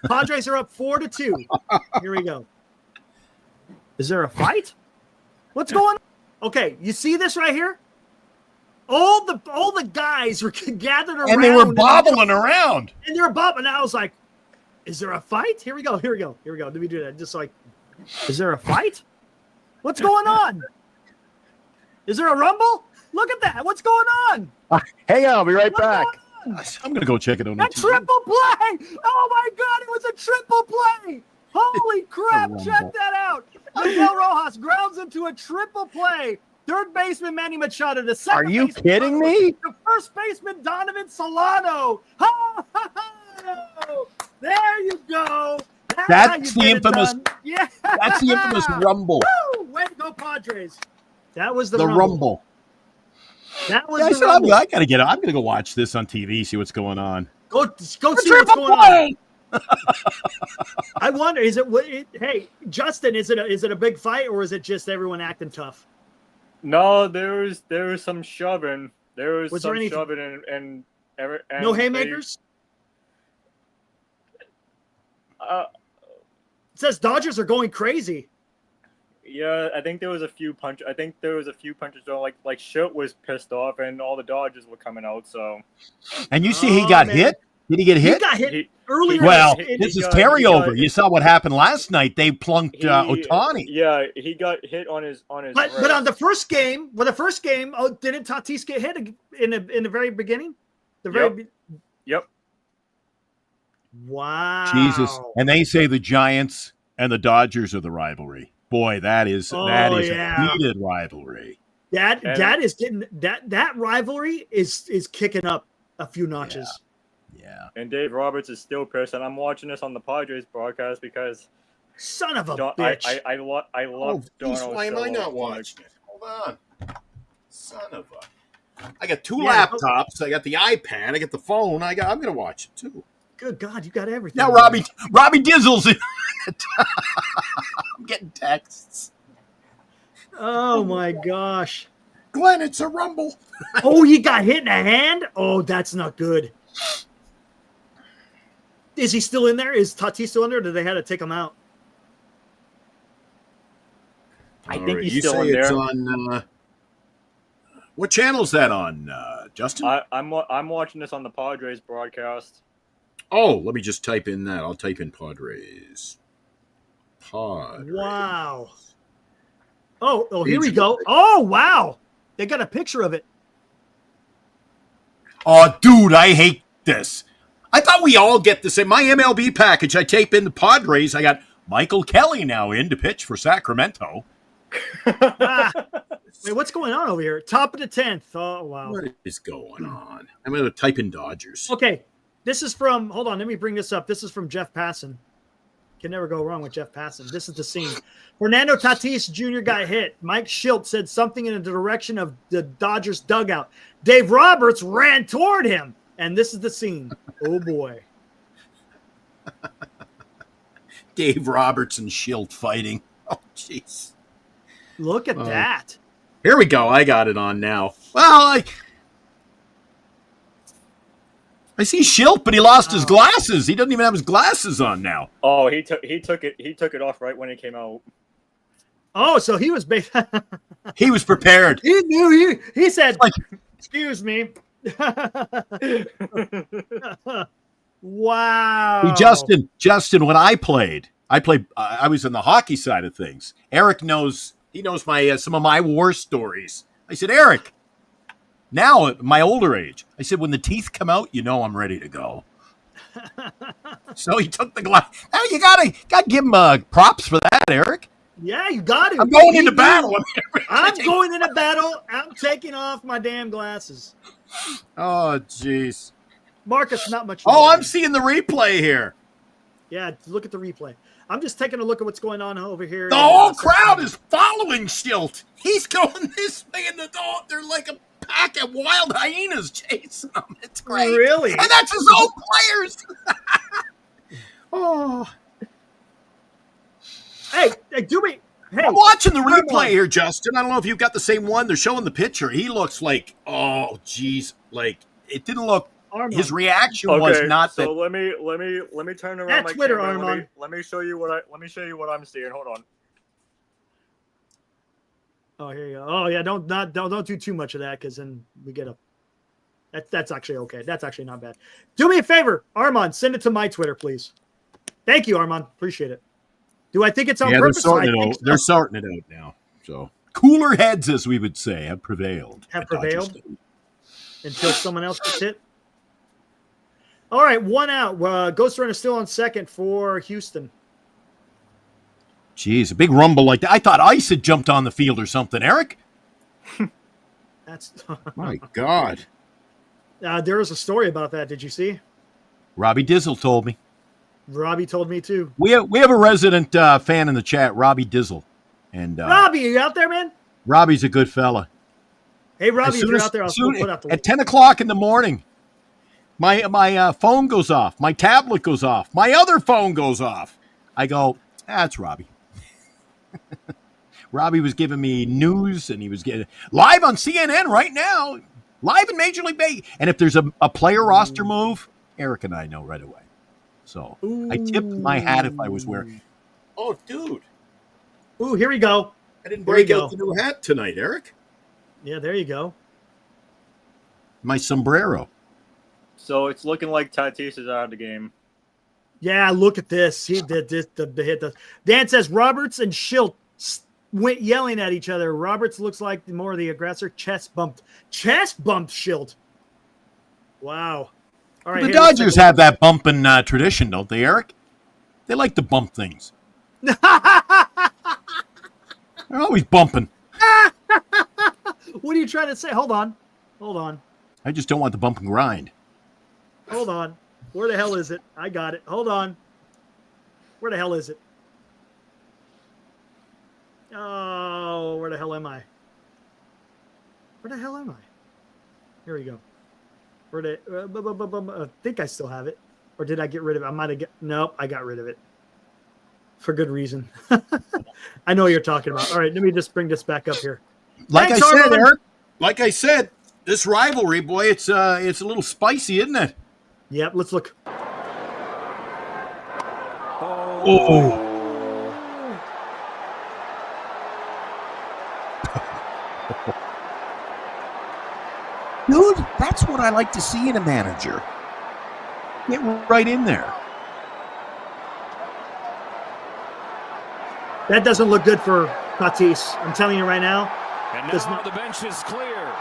Padres are up 4-2. Here we go. Is there a fight? What's going on? Okay, you see this right here? All the guys were gathered around. And they were bobbling around. And they were bobbling. And I was like, is there a fight? Here we go. Let me do that. Just like, is there a fight? What's going on? Is there a rumble? Look at that. What's going on? Hang on, I'll be right back. I'm going to go check it out. A triple play. Oh, my God. It was a triple play. Holy crap. Check that out. Miguel Rojas grounds into a triple play. Third baseman Manny Machado. The second Are you kidding me? The first baseman Donovan Solano. There you go. That's the infamous. Yeah. That's the infamous rumble. Woo! Way to go, Padres. That was the rumble. That was I the rumble. I gotta get it. I'm gonna go watch this on TV. See what's going on. Go see what's going on. I wonder, hey, Justin, is it a big fight or is it just everyone acting tough? No, there was some shoving. There was some there shoving and no haymakers? It says Dodgers are going crazy. Yeah, I think there was a few punches. Though, like Schilt was pissed off, and all the Dodgers were coming out. So, and you see, he got hit. Did he get hit? He got hit earlier. Well, this is carryover. You saw what happened last night. They plunked Ohtani. Yeah, he got hit on his. But on the first game, didn't Tatis get hit in the very beginning? Yep. Wow. Jesus. And they say the Giants and the Dodgers are the rivalry. Boy, that is a heated rivalry. That rivalry is kicking up a few notches. Yeah. And Dave Roberts is still pissed, and I'm watching this on the Padres broadcast because son of a bitch. I love Donald. Why am I not watching it? Hold on. Son of a. I got two laptops. I got the iPad. I got the phone. I'm going to watch it too. Good God, you got everything. Now Robbie Dizzle's in it. I'm getting texts. Oh my gosh. Glenn, it's a rumble. Oh, he got hit in the hand? Oh, that's not good. Is he still in there? Is Tatis still in there? Or did they have to take him out? I think he's still in there. It's on, what channel is that on, Justin? I'm watching this on the Padres broadcast. Oh, let me just type in that. I'll type in Padres. Wow. Oh, here we go. Oh, wow. They got a picture of it. Oh, dude, I hate this. I thought we all get this. In my MLB package, I tape in the Padres. I got Michael Kelly now in to pitch for Sacramento. Wait, what's going on over here? Top of the 10th. Oh, wow. What is going on? I'm going to type in Dodgers. Okay. This is from, hold on, let me bring this up. This is from Jeff Passan. Can never go wrong with Jeff Passan. This is the scene. Fernando Tatis Jr. got hit. Mike Schilt said something in the direction of the Dodgers dugout. Dave Roberts ran toward him. And this is the scene. Oh, boy. Dave Roberts and Schilt fighting. Oh, jeez. Look at that. Here we go. I got it on now. Well, I see Schilt, but he lost his glasses. He doesn't even have his glasses on now. Oh, he took it off right when it came out. Oh, so he was he was prepared. He knew he said, excuse me. Wow. Hey, Justin, when I was in the hockey side of things. Eric knows my some of my war stories. I said, Eric, now at my older age, I said, when the teeth come out, I'm ready to go. So he took the glass. Now you gotta give him props for that, Eric. Yeah, you got it. I'm going into battle. I'm going into battle. I'm taking off my damn glasses. Oh, jeez. Marcus, not much. Oh, I'm seeing the replay here. Yeah, look at the replay. I'm just taking a look at what's going on over here. The whole crowd is following Schilt. He's going this way, and they're like a pack of wild hyenas chasing him. It's great. Really? And that's his own players. Oh. Hey, do me. Hey, I'm watching the replay here, Justin. I don't know if you've got the same one. They're showing the picture. He looks like, oh, geez, like it didn't look. Armand. His reaction was not so that. let me turn around At my Twitter, camera. Armand. Let me show you what I'm seeing. Hold on. Oh, here you go. Oh, yeah. Don't do too much of that because then we get a. That's actually okay. That's actually not bad. Do me a favor, Armand. Send it to my Twitter, please. Thank you, Armand. Appreciate it. Do I think it's on purpose? They're sorting it out now. So cooler heads, as we would say, have prevailed. Have prevailed until someone else gets hit. All right, one out. Ghost Runner still on second for Houston. Jeez, a big rumble like that. I thought ice had jumped on the field or something, Eric. That's My God. there was a story about that. Did you see? Robbie Dizzle told me. Robbie told me too. We have a resident fan in the chat, Robbie Dizzle. And Robbie, are you out there, man? Robbie's a good fella. Hey, Robbie, if you're out there, I'll put out the at 10 o'clock in the morning, my phone goes off. My tablet goes off. My other phone goes off. I go, that's Robbie. Robbie was giving me news, and he was getting live on CNN right now, live in Major League Baseball. And if there's a player roster move, Eric and I know right away. So I tipped my hat if I was wearing. Oh, dude. Ooh, here we go. I didn't There you break out go. the new hat tonight, Eric. Yeah, there you go. My sombrero. So it's looking like Tatis is out of the game. Yeah, look at this. He did this. The hit. Dan says Roberts and Schilt went yelling at each other. Roberts looks like more of the aggressor. Chest bumped Schilt. Wow. All right. The Dodgers have that bumping tradition, don't they, Eric? They like to bump things. They're always bumping. What are you trying to say? Hold on. I just don't want the bump and grind. Hold on. Where the hell is it? I got it. Hold on. Where the hell is it? Oh, where the hell am I? Here we go. I think I still have it. Or did I get rid of it? Nope, I got rid of it. For good reason. I know what you're talking about. All right, let me just bring this back up here. Like Thanks, I said, Armand. Eric. Like I said, this rivalry, boy, it's a little spicy, isn't it? Yep, let's look. Oh. Dude, that's what I like to see in a manager. Get right in there. That doesn't look good for Tatis. I'm telling you right now. And Does now not- the bench is clear.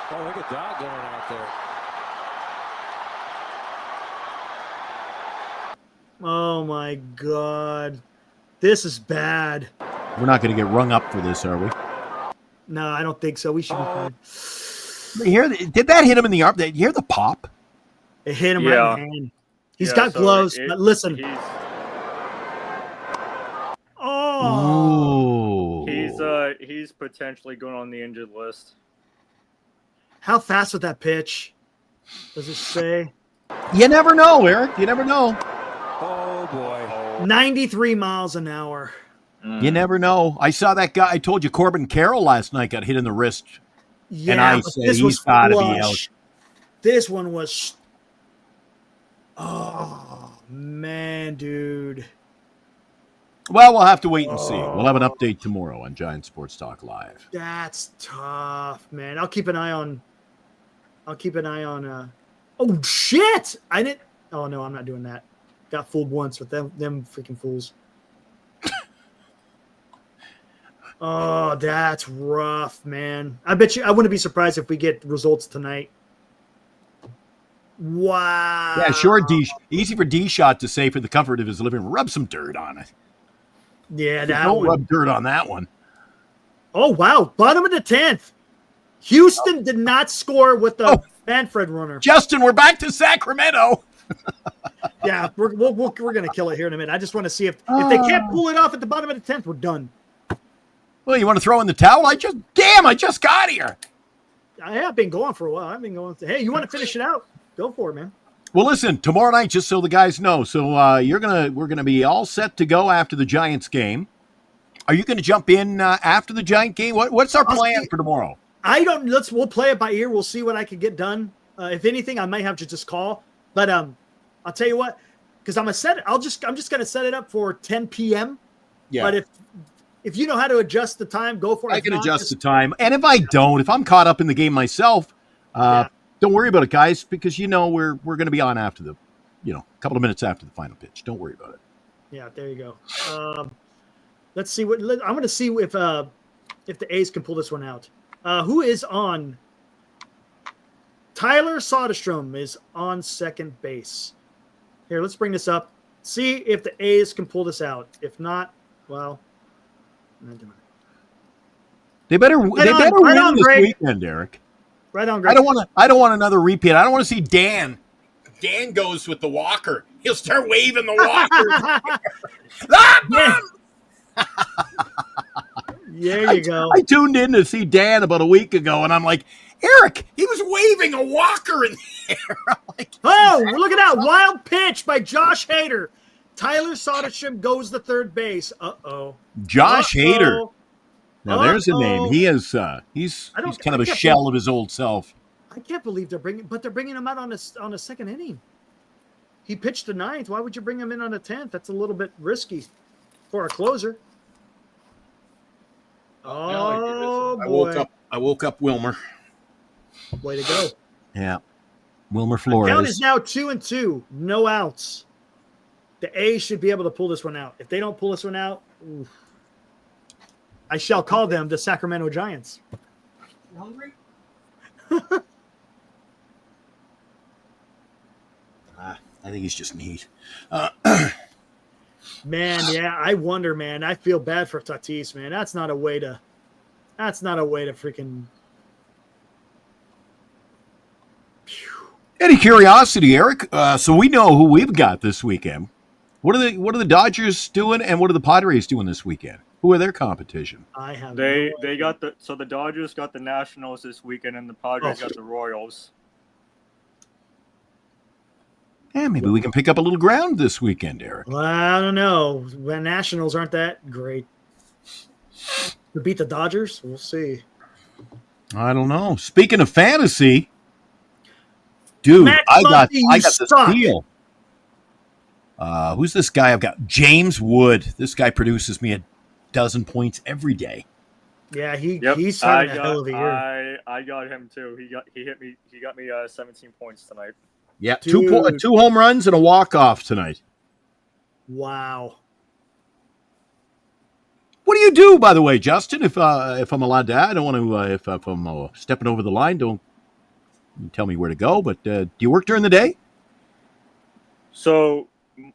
Oh, look at that going out there. Oh my God. This is bad. We're not going to get rung up for this, are we? No, I don't think so. We should be fine. Did that hit him in the arm? Did you hear the pop? It hit him Yeah. right in the hand. He's Yeah, got so gloves, but listen. Oh. He's potentially going on the injured list. How fast was that pitch? Does it say? You never know, Eric. You never know. Oh, boy. 93 miles an hour. You never know. I saw that guy. I told you Corbin Carroll last night got hit in the wrist. Yeah, And I but said this he's was gotta be flush. out. This one was. Oh man, dude. Well, we'll have to wait and see. We'll have an update tomorrow on Giant Sports Talk Live. That's tough, man. I'll keep an eye on. Oh shit! I didn't. Oh no, I'm not doing that. Got fooled once with them freaking fools. Oh, that's rough, man. I bet you. I wouldn't be surprised if we get results tonight. Wow. Yeah, sure. Easy for D-Shot to say for the comfort of his living room. Rub some dirt on it. Yeah, that Don't one. rub dirt on that one. Oh wow, bottom of the 10th. Houston did not score with the Oh. Manfred runner. Justin, we're back to Sacramento. Yeah, we're gonna kill it here in a minute. I just want to see if they can't pull it off at the bottom of the 10th, we're done. Well, you want to throw in the towel? I just got here. I have been going for a while. I've been going. Hey, you want to finish it out? Go for it, man. Well, listen, tomorrow night, just so the guys know, so we're gonna be all set to go after the Giants game. Are you going to jump in after the Giant game? What's our plan for tomorrow? I don't. We'll play it by ear. We'll see what I can get done. If anything, I might have to just call. But I'll tell you what, because I'm just gonna set it up for 10 p.m. Yeah. But if you know how to adjust the time, go for it. I can adjust the time, and if I'm caught up in the game myself, don't worry about it, guys, because we're going to be on after the, a couple of minutes after the final pitch. Don't worry about it. Yeah, there you go. Let's see I'm going to see if the A's can pull this one out. Who is on? Tyler Soderstrom is on second base. Here, let's bring this up. See if the A's can pull this out. If not, well, I'm not doing it. They better win this weekend, Eric. Right on, Greg. I don't want another repeat. I don't want to see Dan. Dan goes with the walker. He'll start waving the walker. There you go. I tuned in to see Dan about a week ago, and I'm like, Eric, he was waving a walker in there. Like, oh, look at that. Wild pitch by Josh Hader. Tyler Soderstrom goes to third base. Uh-oh. Josh Hader. Now, there's a name. He is he's kind of a shell of his old self. I can't believe they're bringing him out on a second inning. He pitched the 9th. Why would you bring him in on the 10th? That's a little bit risky for a closer. Oh, boy. I woke up Wilmer. Way to go. Yeah. Wilmer Flores. The count is now 2-2. No outs. The A's should be able to pull this one out. If they don't pull this one out, oof, I shall call them the Sacramento Giants. You hungry? I think he's just neat. Man, yeah, I wonder, man. I feel bad for Tatis, man. That's not a way to freaking. Any curiosity, Eric? So we know who we've got this weekend. What are the Dodgers doing, and what are the Padres doing this weekend? Who are their competition? I have. They got the Dodgers got the Nationals this weekend, and the Padres got the Royals. Yeah, maybe we can pick up a little ground this weekend, Eric. Well, I don't know. The Nationals aren't that great. To beat the Dodgers, we'll see. I don't know. Speaking of fantasy, dude, Max I got Muncy, the steal. Who's this guy I've got? James Wood. This guy produces me 12 points every day. Yeah, he's having a hell of a year. I got him too. He got me 17 points tonight. Yeah, two home runs and a walk-off tonight. Wow. What do you do, by the way, Justin? If I'm allowed to, I don't want to. If I'm stepping over the line, don't tell me where to go. But do you work during the day? So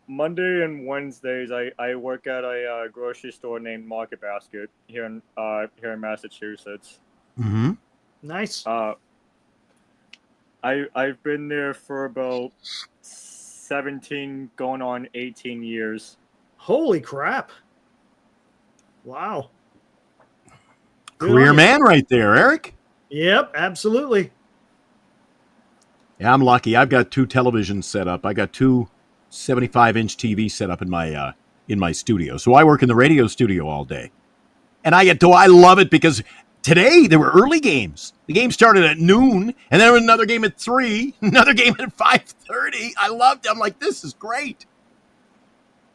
Monday and Wednesdays, I work at a grocery store named Market Basket here in Massachusetts. Mm-hmm. Nice. I've been there for about 17, going on 18 years. Holy crap. Wow. Career man right there, Eric. Yep, absolutely. Yeah, I'm lucky. I've got 2 televisions set up. I got 2 75-inch TVs set up in my studio. So I work in the radio studio all day. And I love it because today there were early games. The game started at noon, and then there was another game at 3, another game at 5:30. I loved it. I'm like, this is great.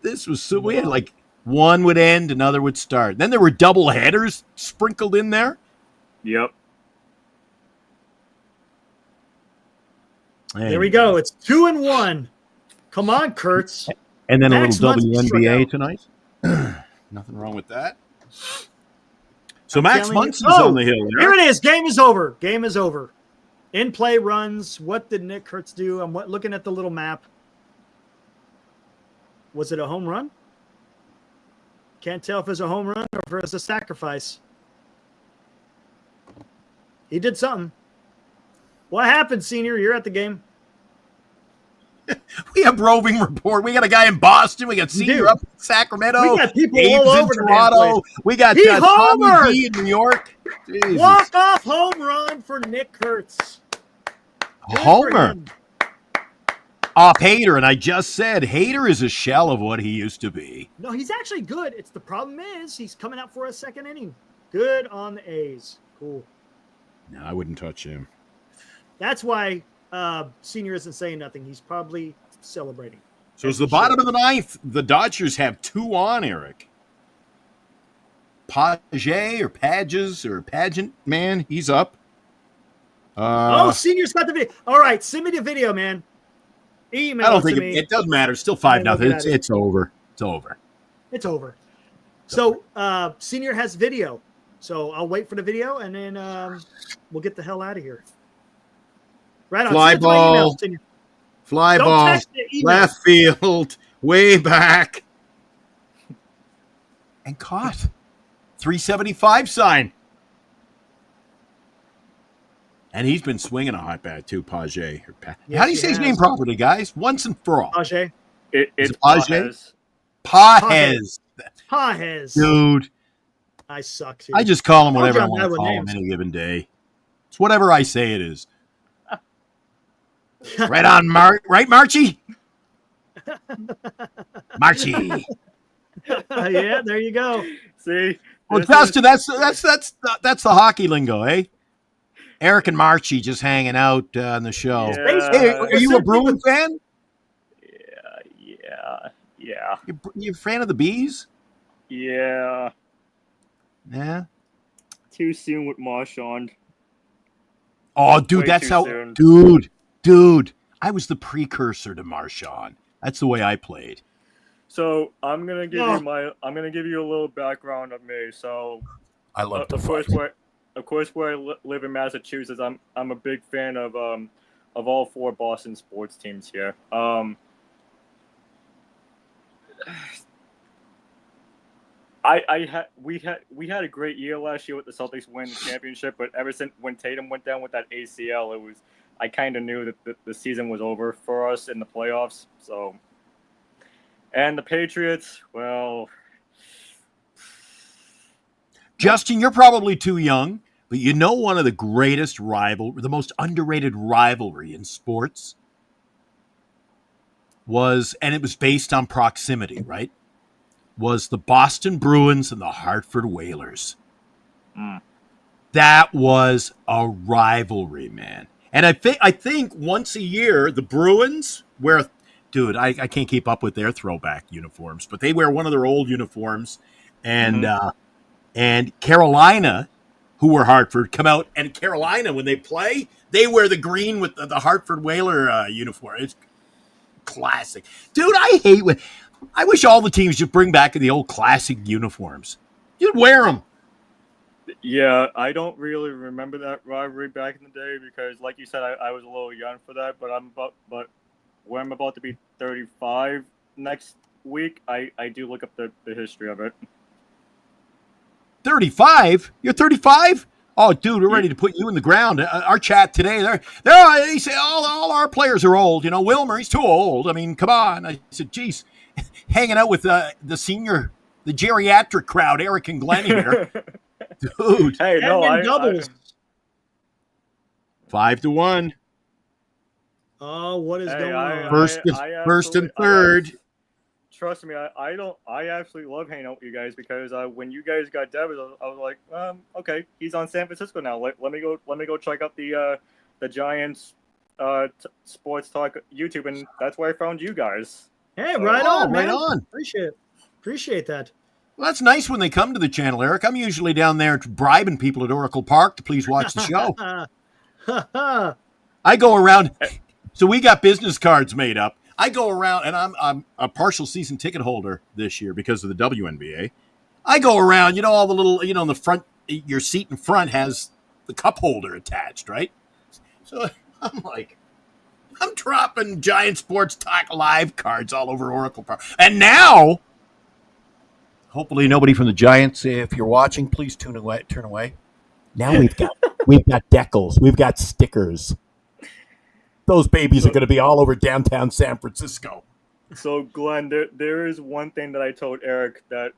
This was so weird. Like, one would end, another would start. Then there were double headers sprinkled in there. Yep. There we go. It's 2-1. Come on, Kurtz. And then Max a little Muncy WNBA tonight. Nothing wrong with that. So Max Muncy's on the hill. Here it is. Game is over. Game is over. In play runs. What did Nick Kurtz do? I'm looking at the little map. Was it a home run? Can't tell if it's a home run or if it's a sacrifice. He did something. What happened, Senior? You're at the game. We have roving report. We got a guy in Boston. We got Senior do. up in Sacramento. We got people Abe's all in over the damn Toronto. place. We got He Tommy homered! D in New York. Jesus. Walk-off home run for Nick Kurtz. Good for Homer. him. Off Hader, and I just said Hader is a shell of what he used to be. No, he's actually good. It's the problem is he's coming out for a second inning. Good on the A's. Cool. No, I wouldn't touch him. That's why Senior isn't saying nothing. He's probably celebrating. So it's the bottom of the ninth. The Dodgers have 2 on, Eric. Page or Pages or Pageant man, he's up. Senior's got the video. All right, send me the video, man. Email I don't it to think me. it doesn't matter. Still 5-0. It's over. It's over. It's over. So Senior has video. So I'll wait for the video, and then we'll get the hell out of here. Right on. Fly Send it to my email, ball. Senior. Fly Don't ball. text it, email. Left field. Way back. And caught. 375 sign. And he's been swinging a hot bat too, Page. Yes, How do you he say his has. name properly, guys? Once and for all. Page. It's it Page? Pages. Pajes. Pajes. Dude, I suck too. I just call him Told whatever you I I'm want bad to with call him names. any given day. It's whatever I say it is. Right on, right, Marchie? Marchie. Yeah, there you go. See, Well, this Justin, that's the hockey lingo, eh? Eric and Marchie just hanging out on the show. Yeah. Hey, are you a Bruin fan? Yeah. You a fan of the Bees? Yeah. Yeah. Too soon with Marchand. Oh, dude, Way that's too how. soon. Dude, I was the precursor to Marchand. That's the way I played. So I'm gonna give Oh. you a little background of me. So I love to of fight. course, where I live in Massachusetts, I'm a big fan of all 4 Boston sports teams here. We had a great year last year with the Celtics winning the championship, but ever since when Tatum went down with that ACL, I kind of knew that the season was over for us in the playoffs. So, and the Patriots, well, Justin, you're probably too young, but you know one of the greatest the most underrated rivalry in sports was, and it was based on proximity, right? Was the Boston Bruins and the Hartford Whalers. That was a rivalry, man. And I think once a year, the Bruins wear, dude, I can't keep up with their throwback uniforms, but they wear one of their old uniforms. And and Carolina, who were Hartford, come out, and Carolina, when they play, they wear the green with the Hartford Whaler uniform. It's classic. Dude, I wish all the teams should bring back the old classic uniforms. You'd wear them. yeah, I don't really remember that rivalry back in the day because, like you said, I was a little young for that. But when I'm about to be 35 next week, I do look up the history of it. 35? You're 35? Oh, dude, we're ready to put you in the ground. Our chat today, they say all our players are old. You know, Wilmer, he's too old. I mean, come on. I said, geez, hanging out with the geriatric crowd, Eric and Glenn here. Dude. Hey, no, Edmund doubles. 5-1. Oh, what is Hey, going on? First and third. Trust me, I absolutely love hanging out with you guys because when you guys got Devers, I was like, okay, he's on San Francisco now. Let me go check out the Giants sports talk YouTube, and that's where I found you guys. Hey, right on, man. Right on. Appreciate that. Well, that's nice when they come to the channel, Eric. I'm usually down there bribing people at Oracle Park to please watch the show. I go around. So we got business cards made up. I go around, and I'm a partial season ticket holder this year because of the WNBA. I go around, all the little, in the front, your seat in front has the cup holder attached, right? So I'm like, I'm dropping Giant Sports Talk Live cards all over Oracle Park. And now, hopefully nobody from the Giants, if you're watching, please turn away. Now we've got We've got decals. We've got stickers. Those babies are going to be all over downtown San Francisco. So, Glenn, there is one thing that I told Eric that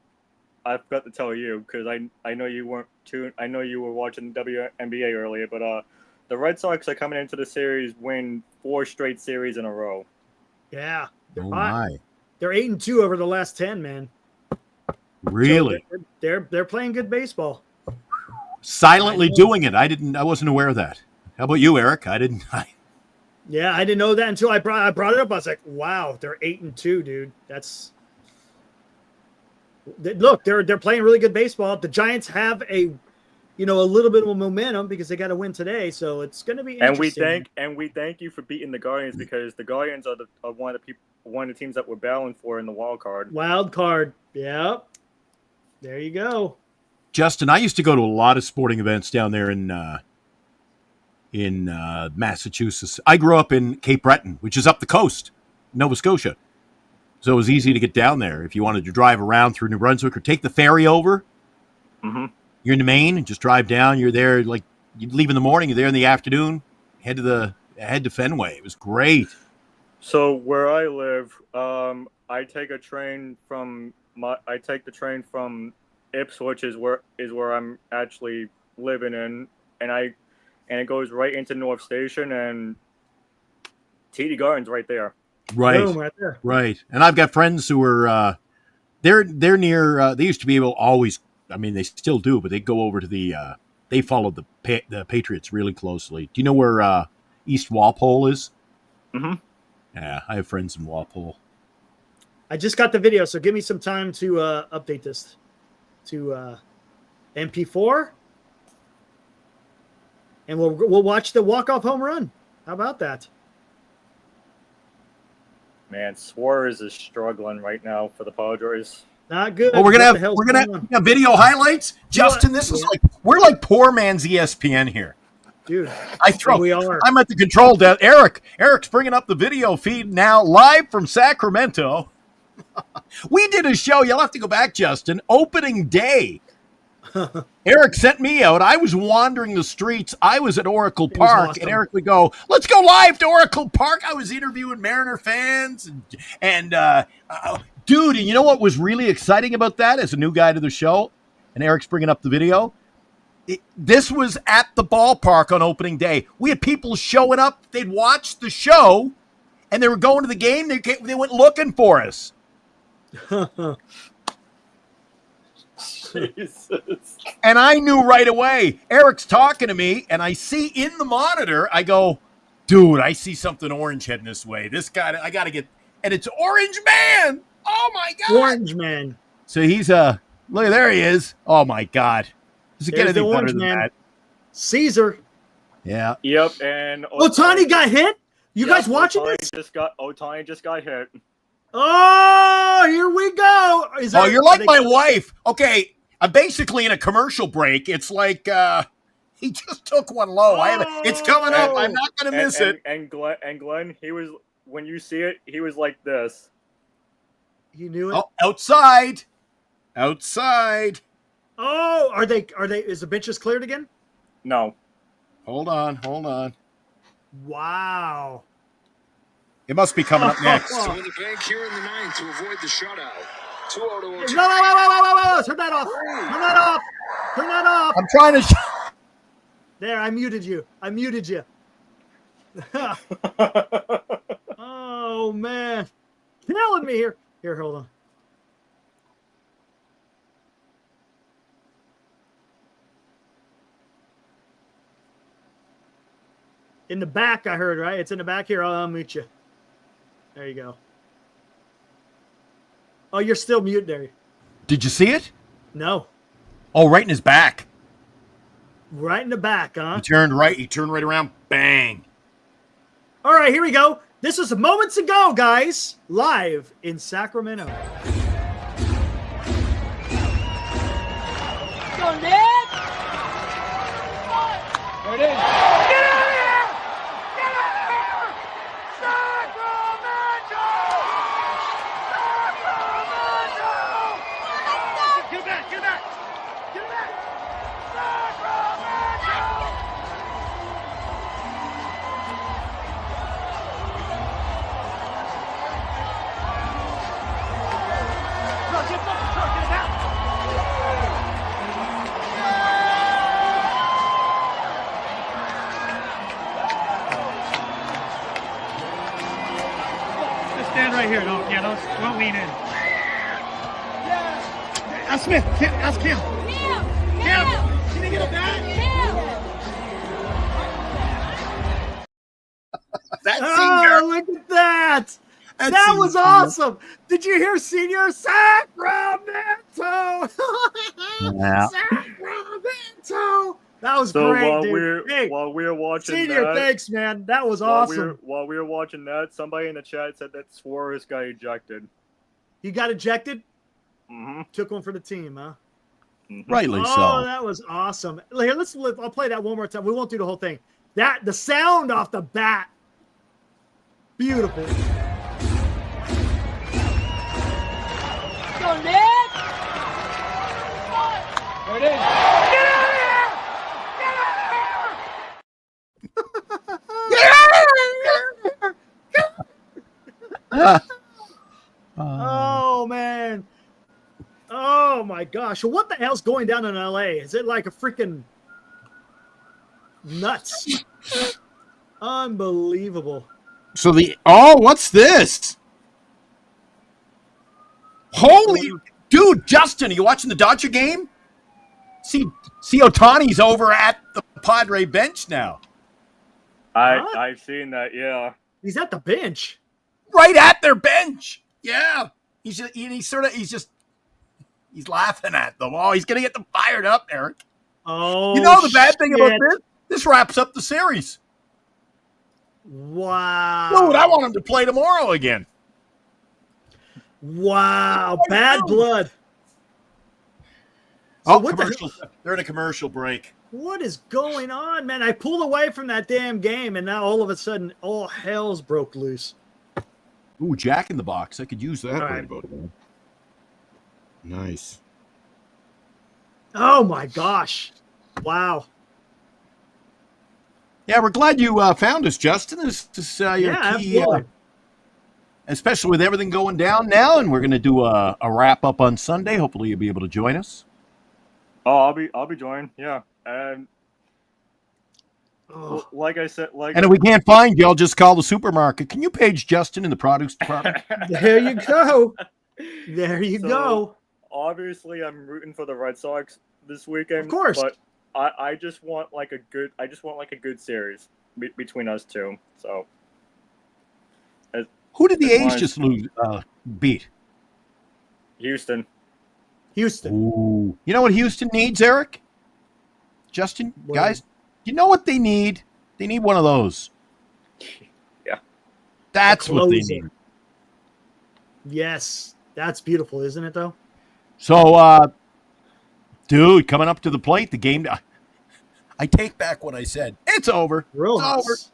I forgot to tell you because I know you weren't too. I know you were watching WNBA earlier, but the Red Sox are coming into the series win 4 straight series in a row. Yeah. They're Oh hot. my! They're 8-2 over the last 10, man. Really? So they're playing good baseball. Silently doing it. I wasn't aware of that. How about you, Eric? Yeah, I didn't know that until I brought it up. I was like, wow, they're 8-2, dude. Look, they're playing really good baseball. The Giants have a little bit of momentum because they got to win today, so it's going to be interesting. And we thank you for beating the Guardians because the Guardians are one of the teams that we're battling for in the wild card. Wild card, yep. There you go. Justin, I used to go to a lot of sporting events down there in Massachusetts. I grew up in Cape Breton, which is up the coast, Nova Scotia. So it was easy to get down there if you wanted to drive around through New Brunswick or take the ferry over. Mm-hmm. You're in the Maine and just drive down. You're there like you leave in the morning. You're there in the afternoon. Head to Fenway. It was great. So where I live, I take the train from Ipswich is where I'm actually living in, and it goes right into North Station and TD Garden's right there. Right. Boom, right there. Right. And I've got friends who are they're near they used to be able to always, I mean they still do, but they go over to they follow the Patriots really closely. Do you know where East Walpole is? Mm-hmm. Yeah, I have friends in Walpole. I just got the video, so give me some time to update this to MP4, and we'll watch the walk-off home run. How about that? Man, Suarez is struggling right now for the Padres. Not good. Oh, we're What the gonna hell's have going on? video highlights, Justin. This is like we're like poor man's ESPN here. Dude, We are. I'm at the control desk. Eric's bringing up the video feed now, live from Sacramento. We did a show. You'll have to go back, Justin. Opening day. Eric sent me out. I was wandering the streets. I was at Oracle Park, awesome. and Eric would go, "Let's go live to Oracle Park." I was interviewing Mariner fans, and dude, and you know what was really exciting about that? As a new guy to the show, and Eric's bringing up the video. This was at the ballpark on opening day. We had people showing up. They'd watched the show, and they were going to the game. They went looking for us. Jesus. And I knew right away. Eric's talking to me, and I see in the monitor, I go, dude, I see something orange heading this way. This guy, I got to get, and it's Orange Man. Oh, my God. Orange Man. So he's, look, there he is. Oh, my God. Does it get There's the anything better Orange than Man. that? Caesar. Yeah. Yep, and Otani got hit? You guys watching this? Otani just got hit. Oh, here we go. You're like my wife. Okay, I'm basically in a commercial break. It's like he just took one low. It's coming up. I'm not going to miss it. And Glenn, he was, when you see it, he was like this. You knew it? Oh, outside. Outside. Oh, are they, is the benches cleared again? No. Hold on. Wow. It must be coming up next. So in the bank here in the ninth to avoid the shutout. 2-0 to No. Turn that off. I'm trying to. There, I muted you. Oh, man. Killing me here. Here, hold on. In the back, I heard, right? It's in the back here. I'll unmute you. There you go. Oh, you're still mute there. Did you see it? No. Oh, right in his back. Right in the back, huh? He turned right around. Bang. All right, here we go. This was moments ago, guys. Live in Sacramento. Go, Ned! There it is. Get out of here! Get out of here! Sacramento! Sacramento! Get back! Get back! Get back! Sacramento! stand right here. Don't lean in. That's Smith. That's Kim. Kim, can you get a bat? That Oh, look at that. That was awesome. Did you hear Senior Sacramento? Yeah. Sacramento. That was So great, while dude. while we're watching Senior, that, thanks, man. That was awesome. While we were watching that, somebody in the chat said that Suarez got ejected. He got ejected? Mm-hmm. Took one for the team, huh? Rightly Oh, so. that was awesome. Here, I'll play that one more time. We won't do the whole thing. The sound off the bat. Beautiful. Go, Ned! There it is. Oh, man. Oh, my gosh. What the hell's going down in LA? Is it like a freaking nuts? Unbelievable. So what's this? Holy dude, Justin, are you watching the Dodger game? See Ohtani's over at the Padre bench now. I've seen that. Yeah. He's at the bench. Right at their bench. Yeah. He's laughing at them. Oh, he's gonna get them fired up, Eric. Oh, You know the bad thing about shit. this wraps up the series. Wow. Dude, I want him to play tomorrow again. Wow. Bad blood. Oh, what the commercial. They're in a commercial break. What is going on, man? I pulled away from that damn game, and now all of a sudden, all hell's broke loose. Ooh, Jack in the Box. I could use that All right right. about now. Nice. Oh, my gosh. Wow. Yeah, we're glad you found us, Justin. This is your Yeah, key, absolutely. especially with everything going down now, and we're going to do a wrap up on Sunday. Hopefully, you'll be able to join us. Oh, I'll be joining. Yeah. And Oh. like I said, And if we can't find you, I'll just call the supermarket. Can you page Justin in the produce department? There you go. There you So, go. obviously, I'm rooting for the Red Sox this weekend. Of course. But I just want like a good series between us two. So Who did the A's Mine. just beat? Houston. Ooh. You know what Houston needs, Eric? Justin, What? guys, you know what they need? They need one of those. Yeah. That's what they closer. need. Yes. That's beautiful, isn't it, though? So, dude, coming up to the plate, the game. I take back what I said. It's over. It's over. Rojas.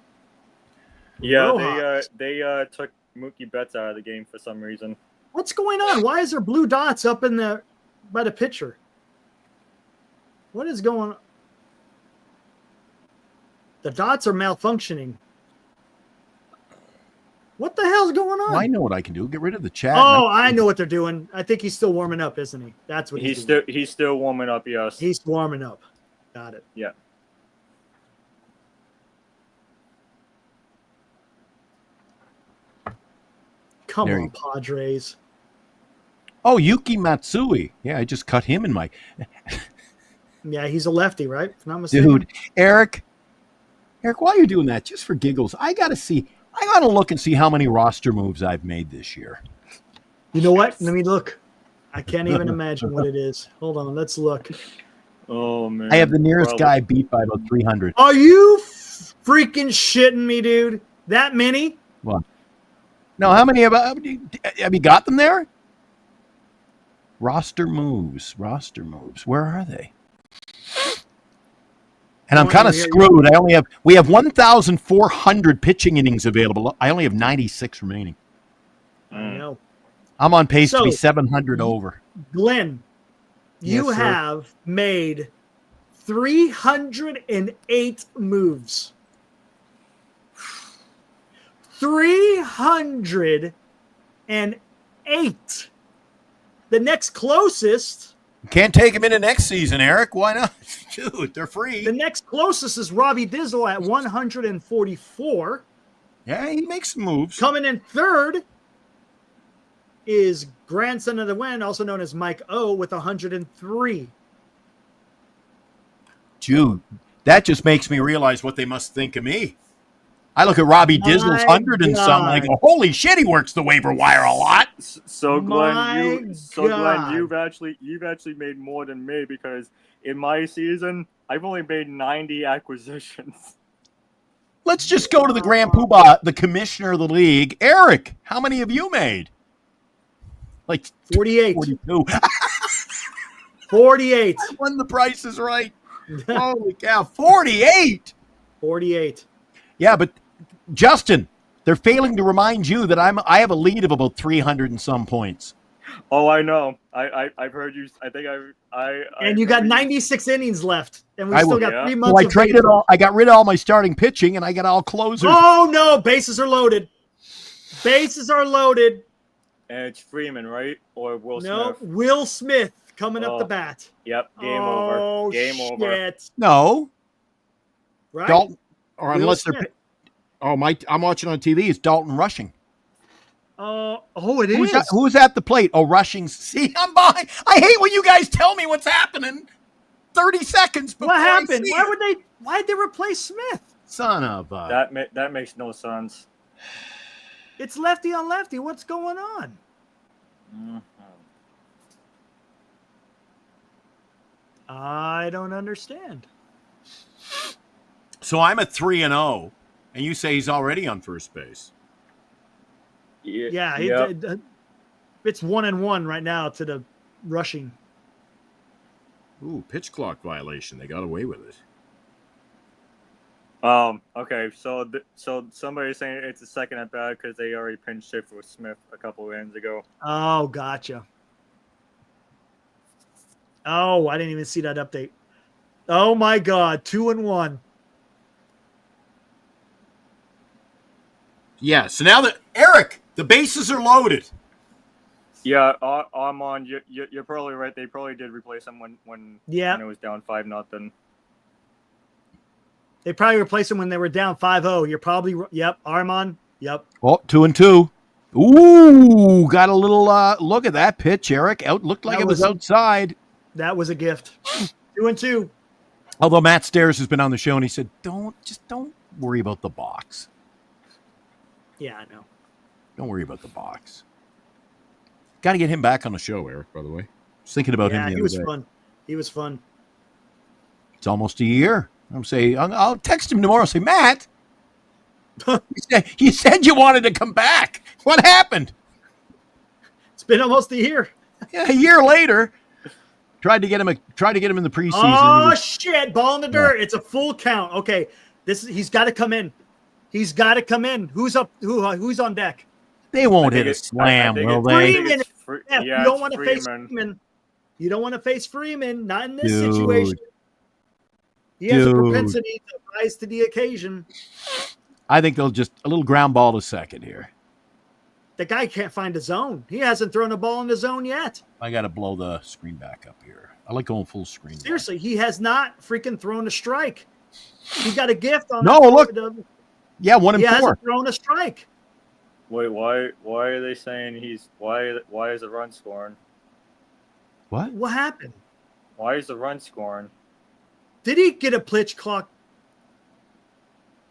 yeah, Rojas. they took Mookie Betts out of the game for some reason. What's going on? Why is there blue dots up in the by the pitcher? What is going on? The dots are malfunctioning. What the hell's going on? Well, I know what I can do. Get rid of the chat. Oh, I know what they're doing. I think he's still warming up, isn't he? That's what he's doing. He's still warming up. Yes. He's warming up. Got it. Yeah. Come There on, you go. Padres. Oh, Yuki Matsui. Yeah, I just cut him in my. Yeah, he's a lefty, right? If I'm not mistaken. Dude, Eric, while you're doing that, just for giggles, I got to look and see how many roster moves I've made this year. You know what? Let me look. I can't even imagine what it is. Hold on, let's look. Oh man. I have the nearest Probably. guy beat by about 300. Are you freaking shitting me, dude? That many? Well, no, how many have you got them there? Roster moves. Where are they? And I'm kind of screwed. We have 1,400 pitching innings available. I only have 96 remaining. I know. I'm on pace to be So- 700 over. Glenn, you Yes, sir. have made 308 moves. 308. The next closest, Can't take him into next season, Eric. Why not? Dude, they're free. the next closest is Robbie Dizzle at 144. Yeah, he makes some moves. Coming in third is grandson of the wind, also known as Mike O, with 103. Dude, that just makes me realize what they must think of me. I look at Robbie Dizzle's 100 and some, and I go, holy shit, he works the waiver wire a lot. So My Glenn, God. you've actually made more than me, because in my season I've only made 90 acquisitions. Let's just go to the Grand Poobah, the commissioner of the league. Eric, how many have you made? Like 48. 42. 48. When the price is right. Holy cow, 48. 48. Yeah, but Justin, they're failing to remind you that I have a lead of about 300 and some points. Oh, I know. I've heard you. I think I And you got 96 innings left, and we I still will- got yeah. 3 So months. I of traded baseball. all. I got rid of all my starting pitching, and I got all closers. Oh no, bases are loaded. Bases are loaded. And it's Freeman, right? Or Will No, Smith? Will Smith coming up the Oh. bat. Yep. Game Oh, over. Game shit. over. No, Right? Dalton, or Will unless Smith. they're. Oh my! I'm watching on TV. It's Dalton rushing. It is. Who's at the plate? Oh, rushing. See, I'm behind. I hate when you guys tell me what's happening. 30 seconds before What happened? I see Why it. Why'd they replace Smith? Son of a. That makes no sense. It's lefty on lefty. What's going on? Mhm. I don't understand. So I'm at 3-0, and you say he's already on first base. Yeah, Yep. it's 1-1 right now to the rushing. Ooh, pitch clock violation. They got away with it. Okay. So somebody's saying it's a second at bat because they already pinch hit for Smith a couple of innings ago. Oh, gotcha. Oh, I didn't even see that update. Oh my God, 2-1. Yeah. So now that Eric, the bases are loaded. Yeah, Armand, you're probably right. They probably did replace him when Yeah. it was down 5-0. They probably replaced him when they were down 5-0. You're probably yep, Armand. Yep. Oh, 2-2. Ooh, got a little look at that pitch, Eric. Looked like That it was was- outside. That was a gift. 2-2. Although Matt Stairs has been on the show and he said, don't worry about the box. Yeah, I know. Don't worry about the box. Got to get him back on the show, Eric, by the way. Just thinking about him Yeah, the he other was day. fun. He was fun. It's almost a year. I'll text him tomorrow and say, Matt, you said you wanted to come back. What happened? It's been almost a year. Yeah, a year later. Tried to get him in the preseason. Oh shit! Ball in the dirt. It's a full count. Okay, he's got to come in. He's got to come in. Who's up? Who's on deck? They won't I hit think a it- slam, I think will it's- they? I think Freeman. it's Yeah, yeah, you don't it's want to face Freeman. Freeman. You don't want to face Freeman. Not in this Dude. situation. He has a Dude. propensity to rise to the occasion. I think they'll just a little ground ball to second here. The guy can't find a zone. He hasn't thrown a ball in the zone yet. I got to blow the screen back up here. I like going full screen. Seriously, he has not freaking thrown a strike. He got a gift on. No, that look. throw. Yeah, 1 and He 4. hasn't thrown a strike. Wait, why are they saying why is the run scoring? What? What happened? Why is the run scoring? Did he get a pitch clock?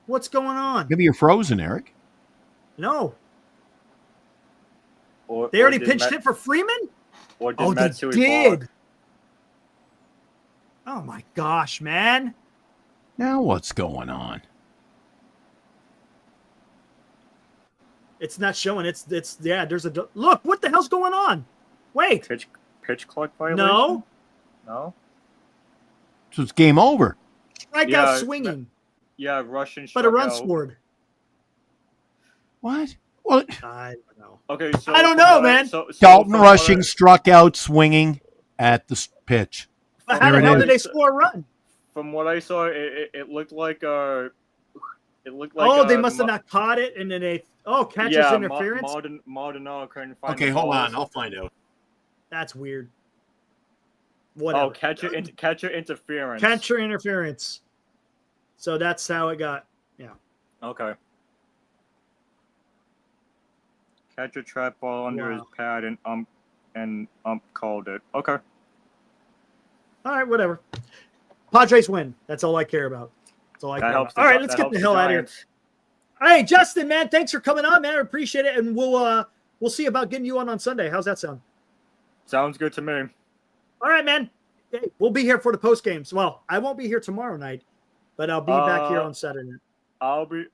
What's going on? Maybe you're frozen, Eric. No, Or, they already did pitched Met- it for Freeman. Or did Oh, they Matsui did. block? Oh my gosh, man! Now what's going on? It's not showing. It's yeah. There's look. What the hell's going on? Wait. Pitch clock violation? No. No. So it's game over. Strikeout Yeah, swinging, Yeah, Russian. but a run struck out. scored. What? Well, I don't know. Okay, so I don't from know, what man. so Dalton from rushing, what struck out, swinging at the pitch. But how There the it hell is. did they score a run? from what I saw, it looked like it looked like Oh, they must have not caught it, and then they catcher's interference. Maldonado couldn't find. Okay, the hold ball. on. I'll find out. That's weird. Oh, Whatever. catcher interference. Catcher interference. So that's how it got. Yeah. Okay. Catch a trap ball under his pad and called it. Okay. All right, whatever. Padres win. That's all I care about. That's all I care about. All right, let's get the hell out of here. All right, Justin, man, thanks for coming on, man. I appreciate it, and we'll see about getting you on Sunday. How's that sound? Sounds good to me. All right, man. Hey, we'll be here for the post games. Well, I won't be here tomorrow night, but I'll be back here on Saturday. I'll be.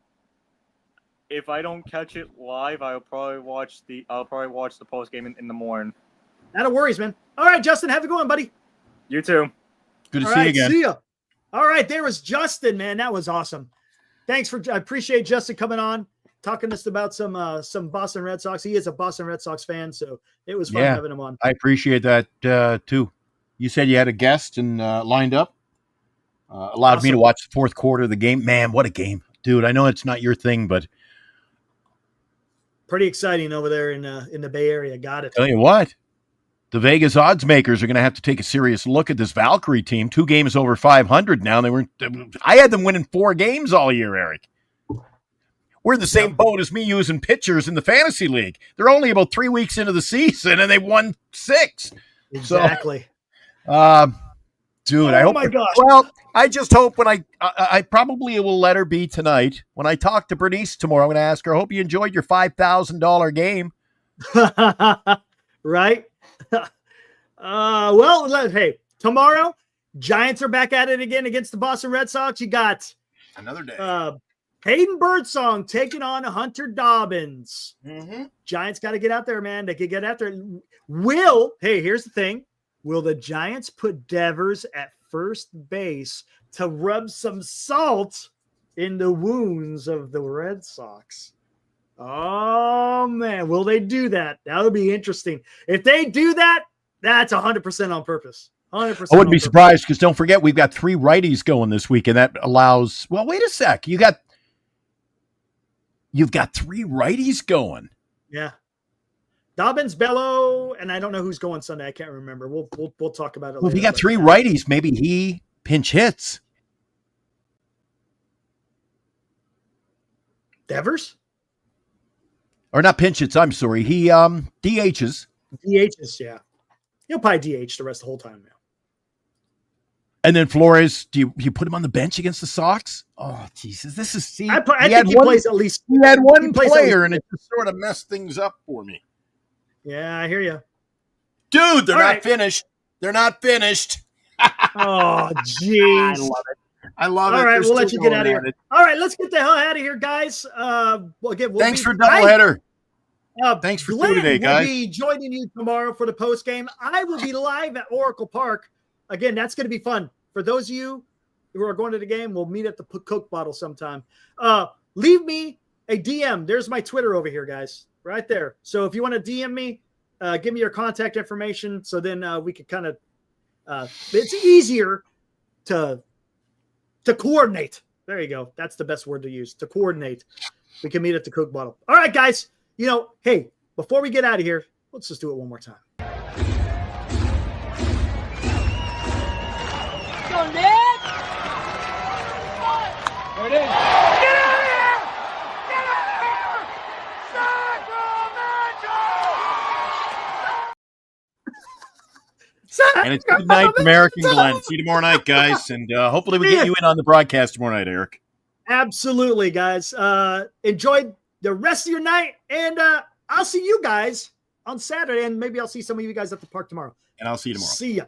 If I don't catch it live, I'll probably watch the post game in the morning. Not a worries, man. All right, Justin, have a good one, buddy. You too. Good to see you again. See ya. All right, there was Justin, man. That was awesome. I appreciate Justin coming on, talking to us about some Boston Red Sox. He is a Boston Red Sox fan, so it was fun having him on. I appreciate that too. You said you had a guest and lined up. Allowed me to watch the fourth quarter of the game. Man, what a game, dude! I know it's not your thing, but pretty exciting over there in the Bay Area. Got it. Tell you what, the Vegas odds makers are going to have to take a serious look at this Valkyrie team. 2 games over 500 now. I had them winning 4 games all year, Eric. We're in the same boat as me using pitchers in the fantasy league. They're only about 3 weeks into the season, and they won 6. Exactly. So, dude, I hope. Oh my gosh. Well, I just hope when I probably will let her be tonight. When I talk to Bernice tomorrow, I'm going to ask her, I hope you enjoyed your $5,000 game. Right? Well, hey, tomorrow, Giants are back at it again against the Boston Red Sox. You got another day. Hayden Birdsong taking on Hunter Dobbins. Mm-hmm. Giants got to get out there, man. They can get after it. Here's the thing. Will the Giants put Devers at first base to rub some salt in the wounds of the Red Sox? Oh, man. Will they do that? That would be interesting. If they do that, that's 100% on purpose. 100%. I wouldn't be surprised because don't forget, we've got 3 righties going this week, and that allows – well, wait a sec. You've got 3 righties going. Yeah. Dobbins, Bello, and I don't know who's going Sunday. I can't remember. We'll talk about it later. Well, if you got 3 righties, maybe he pinch hits. Devers? Or not pinch hits, I'm sorry. He DHs. DHs, yeah. He'll probably DH the rest of the whole time now. And then Flores, do you put him on the bench against the Sox? Oh, Jesus. This is – I think he plays at least – He had one player, and it just sort of messed things up for me. Yeah, I hear you. Dude, they're not finished. They're not finished. Oh, jeez. I love it. All right, we'll let you get out of here. All right, let's get the hell out of here, guys. Thanks for doubleheader. Thanks for Glenn today, guys. will be joining you tomorrow for the post game. I will be live at Oracle Park. Again, that's going to be fun. For those of you who are going to the game, we'll meet at the Coke bottle sometime. Leave me a DM. There's my Twitter over here, guys. Right there. So if you want to DM me, give me your contact information so then we could kind of it's easier to coordinate. There you go. That's the best word to use, to coordinate. We can meet at the Coke bottle. All right, guys. Hey, before we get out of here, let's just do it one more time. Go, Ned! There it is. Get out of here! Get out of here! Sacramento! And it's good night from Eric and Glenn. See you tomorrow night, guys. And hopefully we get you in on the broadcast tomorrow night, Eric. Absolutely, guys. Enjoy the rest of your night. And I'll see you guys on Saturday. And maybe I'll see some of you guys at the park tomorrow. And I'll see you tomorrow. See ya.